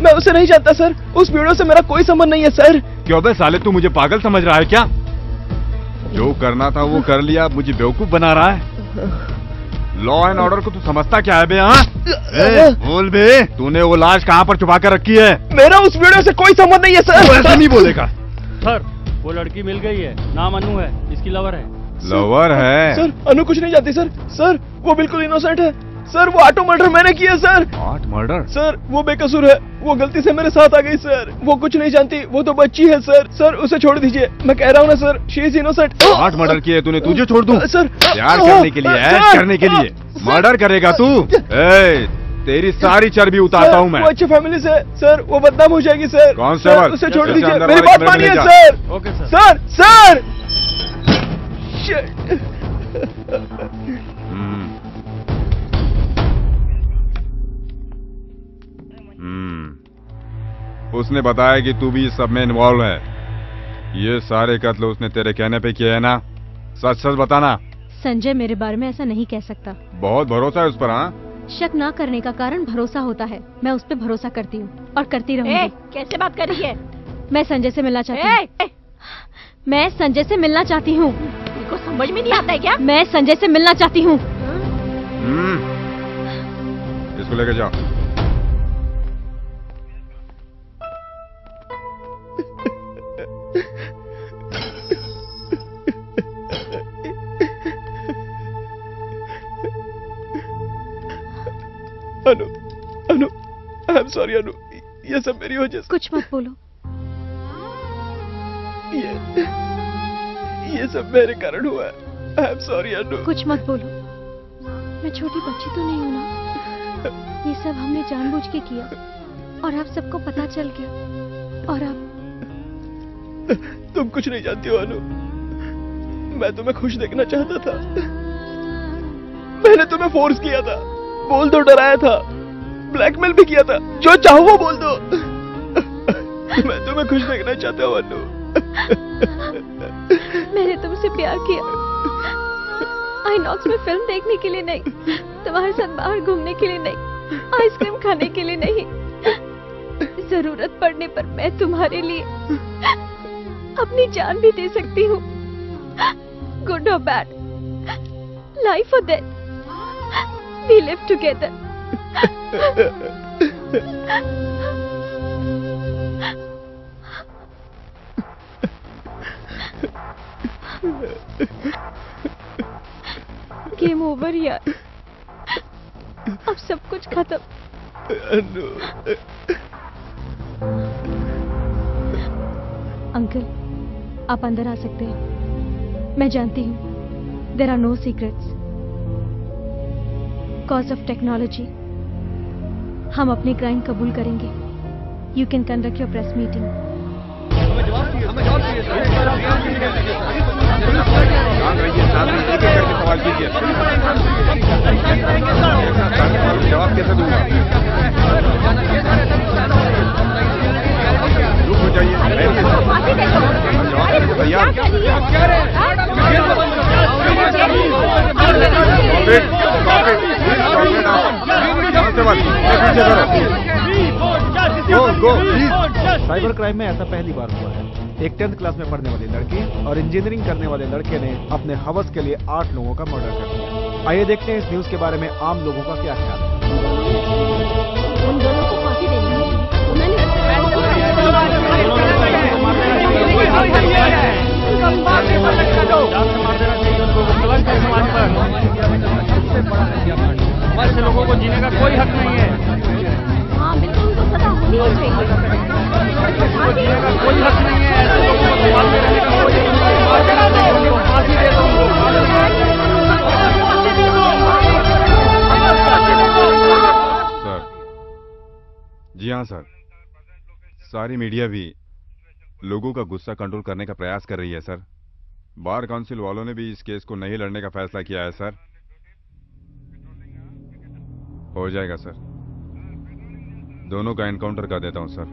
L: मैं उसे नहीं जानता सर। उस वीडियो से मेरा कोई संबंध नहीं है सर।
H: क्यों बे साले, तू मुझे पागल समझ रहा है क्या? जो करना था वो कर लिया, मुझे बेवकूफ बना रहा है। लॉ एंड ऑर्डर को तू समझता क्या है बे? हाँ बोल बे, तूने वो लाश कहाँ पर छुपा कर रखी है?
L: मेरा उस वीडियो से कोई संबंध नहीं है सर।
H: ऐसा नहीं बोलेगा
P: सर। वो लड़की मिल गई है, नाम अनु है, इसकी लवर है।
H: लवर है?
L: सर अनु कुछ नहीं जानती सर। सर वो बिल्कुल इनोसेंट है सर। वो ऑटो मर्डर मैंने किया सर।
H: Auto murder?
L: सर वो बेकसूर है, वो गलती से मेरे साथ आ गई सर। वो कुछ नहीं जानती, वो तो बच्ची है सर। सर उसे छोड़ दीजिए, मैं कह रहा हूँ ना sir, she is innocent.
H: Auto murder किया तूने, तुझे छोड़ दूं?
L: सर
H: प्यार करने के लिए, ऐश करने के लिए मर्डर करेगा तू? तेरी सारी चर्बी उतारता हूँ मैं।
L: वो अच्छी फैमिली से सर, वो बदनाम हो जाएगी सर।
H: कांस्टेबल
L: उसे छोड़ दीजिए,
H: अंदर
L: मेरी
H: वाले
L: बात
H: कमरे में
L: मानिए
H: ले जा।
L: Sir.
P: Okay sir.
L: Sir sir
H: उसने बताया कि तू भी इस सब में इन्वॉल्व है। ये सारे कत्ल उसने तेरे कहने पे किए है ना? सच सच बताना।
I: संजय मेरे बारे में ऐसा नहीं कह सकता।
H: बहुत भरोसा है उस पर? हाँ,
I: शक ना करने का कारण भरोसा होता है। मैं उस पर भरोसा करती हूँ और करती रहूंगी।
C: कैसे बात कर रही है?
I: मैं संजय से मिलना चाहती हूँ। मैं संजय से मिलना चाहती हूँ।
C: को समझ में नहीं आता है क्या?
I: मैं संजय से मिलना चाहती हूँ।
H: इसको लेकर जाओ।
L: अनु, अनु, आई एम सॉरी अनु, ये सब मेरी वजह से।
I: कुछ मत बोलो।
L: ये सब मेरे कारण हुआ है। आई एम सॉरी अनु।
I: कुछ मत बोलो। मैं छोटी बच्ची तो नहीं हूँ ना। ये सब हमने जानबूझ के किया और अब सबको पता चल गया। और अब
L: तुम कुछ नहीं जानती हो अनु। मैं तुम्हें खुश देखना चाहता था। मैंने तुम्हें फोर्स किया था, बोल दो डराया था, ब्लैकमेल भी किया था। जो चाहो वो बोल दो। मैं तुम्हें खुश देखना चाहता हूँ अनु।
I: मैंने तुमसे प्यार किया। आईनॉक्स में फिल्म देखने के लिए नहीं, तुम्हारे साथ बाहर घूमने के लिए नहीं, आइसक्रीम खाने के लिए नहीं। जरूरत पड़ने पर मैं तुम्हारे लिए अपनी जान भी दे सकती हूँ। गुड और बैड, लाइफ और death, we live together. Game over यार। अब सब कुछ खत्म। अंकल, आप अंदर आ सकते हैं। मैं जानती हूँ there are no secrets. Cause of technology हम अपने क्राइम कबूल करेंगे। You can conduct your press meeting.
H: सवाल कीजिए। जवाब कैसे दूंगा? रुक हो जाइए। तैयार?
G: साइबर क्राइम में ऐसा पहली बार हुआ है। एक 10th क्लास में पढ़ने वाली लड़की और इंजीनियरिंग करने वाले लड़के ने अपने हवस के लिए 8 लोगों का मर्डर कर दिया। आइए देखते हैं इस न्यूज के बारे में आम लोगों का क्या ख्याल है।
I: उन दोनों को फांसी देनी है।
Q: ऐसे लोगों को जीने का कोई हक नहीं है।
I: हाँ बिल्कुल, उनको सजा होनी ही चाहिए।
Q: जीने का कोई हक नहीं है। ऐसे लोगों को संभाल के रहने का कोई फांसी दे दो।
H: सर, जी हाँ सर, सारी मीडिया भी लोगों का गुस्सा कंट्रोल करने का प्रयास कर रही है सर। बार काउंसिल वालों ने भी इस केस को नहीं लड़ने का फैसला किया है सर। हो जाएगा सर, दोनों का एनकाउंटर कर देता हूं सर।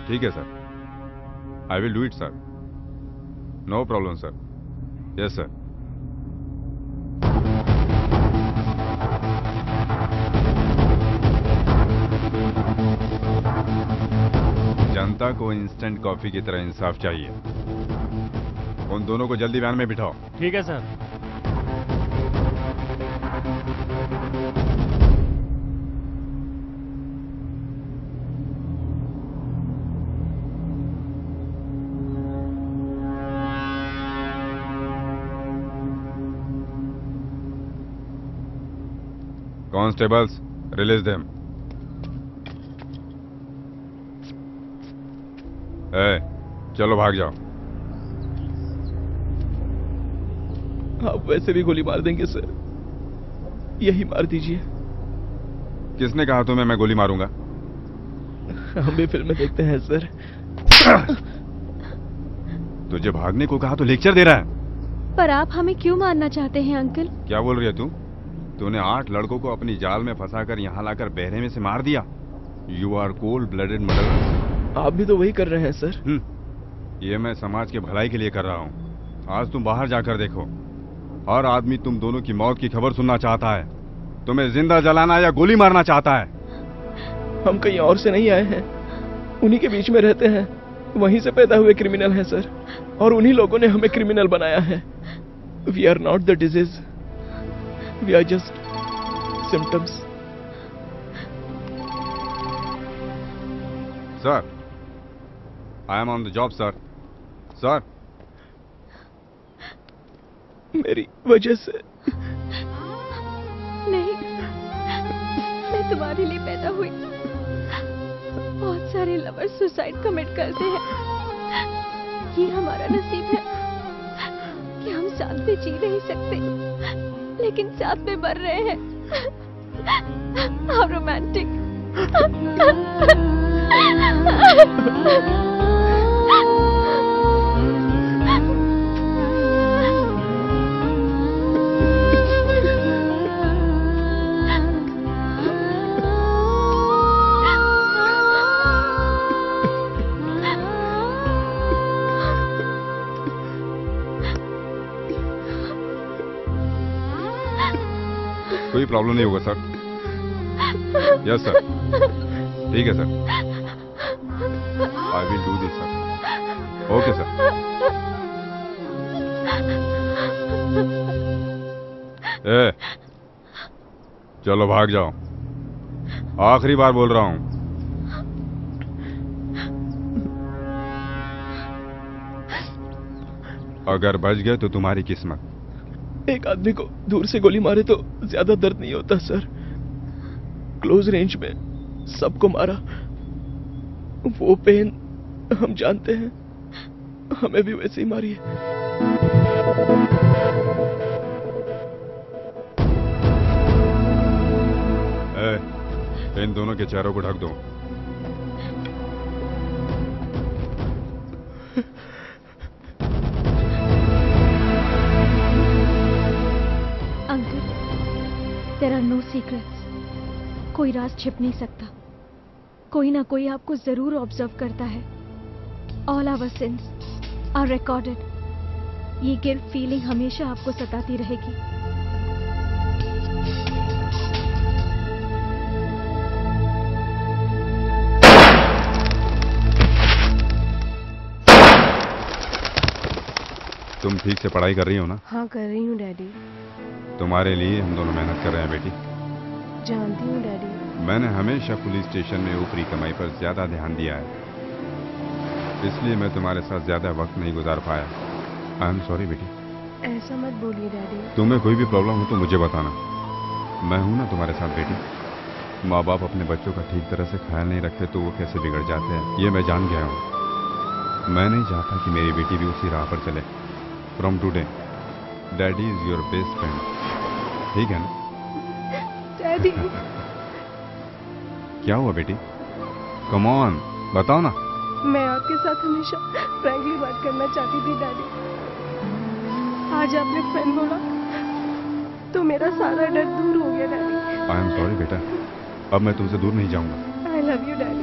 H: ठीक है sir, I will do it sir, no problem sir. Yes sir. जनता को इंस्टेंट कॉफी की तरह इंसाफ चाहिए। उन दोनों को जल्दी वैन में बिठाओ।
Q: ठीक है सर।
H: Constables, release them. चलो भाग जाओ।
L: आप वैसे भी गोली मार देंगे सर, यही मार दीजिए।
H: किसने कहा तुम्हें मैं गोली मारूंगा?
L: हम भी फिल्में देखते हैं सर।
H: तुझे भागने को कहा तो लेक्चर दे रहा है।
I: पर आप हमें क्यों मारना चाहते हैं अंकल?
H: क्या बोल रही है तू? तूने 8 लड़कों को अपनी जाल में फंसाकर यहाँ लाकर बहरे में से मार दिया। You are cold blooded murderer.
L: आप भी तो वही कर रहे हैं सर।
H: ये मैं समाज के भलाई के लिए कर रहा हूँ। आज तुम बाहर जाकर देखो, हर आदमी तुम दोनों की मौत की खबर सुनना चाहता है। तुम्हें जिंदा जलाना या गोली मारना चाहता है।
L: हम कहीं और से नहीं आए हैं, उन्हीं के बीच में रहते हैं, वहीं से पैदा हुए क्रिमिनल हैं सर, और उन्हीं लोगों ने हमें क्रिमिनल बनाया है। We are not the disease, we are just symptoms.
H: Sir, I am on the job sir. Sir,
L: मेरी वजह से
I: नहीं, मैं तुम्हारे लिए पैदा हुई। बहुत सारे लवर्स सुसाइड कमिट करते हैं। ये हमारा नसीब है कि हम साथ में जी नहीं सकते, लेकिन साथ में मर रहे हैं। How romantic!
H: कोई प्रॉब्लम नहीं होगा सर। यस सर, ठीक है sir, I will do this sir. Okay sir. चलो भाग जाओ, आखिरी बार बोल रहा हूं। अगर बच गए तो तुम्हारी किस्मत।
L: एक आदमी को दूर से गोली मारे तो ज्यादा दर्द नहीं होता सर, क्लोज रेंज में सबको मारा, वो पेन हम जानते हैं। हमें भी वैसे ही मारी है।
H: इन दोनों के चेहरों को ढक दो।
I: Are no secrets. कोई राज छिप नहीं सकता। कोई ना कोई आपको जरूर ऑब्जर्व करता है। All our sins are recorded. ये गिल्ट फीलिंग हमेशा आपको सताती रहेगी।
H: तुम ठीक से पढ़ाई कर रही हो ना?
B: हाँ कर रही हूँ डैडी।
H: तुम्हारे लिए हम दोनों मेहनत कर रहे हैं बेटी।
B: जानती हूँ डैडी।
H: मैंने हमेशा पुलिस स्टेशन में ऊपरी कमाई पर ज्यादा ध्यान दिया है, इसलिए मैं तुम्हारे साथ ज्यादा वक्त नहीं गुजार पाया। आई एम सॉरी बेटी।
B: ऐसा मत बोलिए डैडी।
H: तुम्हें कोई भी प्रॉब्लम हो तो मुझे बताना, मैं हूं ना तुम्हारे साथ बेटी। माँ बाप अपने बच्चों का ठीक तरह से ख्याल नहीं रखते तो वो कैसे बिगड़ जाते हैं, ये मैं जान गया हूँ। मैं नहीं चाहता कि मेरी बेटी भी उसी राह पर चले। From today daddy is your best friend, ठीक है ना?
B: डैडी।
H: क्या हुआ बेटी? कम ऑन बताओ ना।
B: मैं आपके साथ हमेशा फ्रैंकली बात करना चाहती थी डैडी। आज आपने फ्रेंड बोला तो मेरा सारा डर दूर हो गया डैडी।
H: आई एम सॉरी बेटा, अब मैं तुमसे दूर नहीं जाऊंगा।
B: आई लव यू डैडी।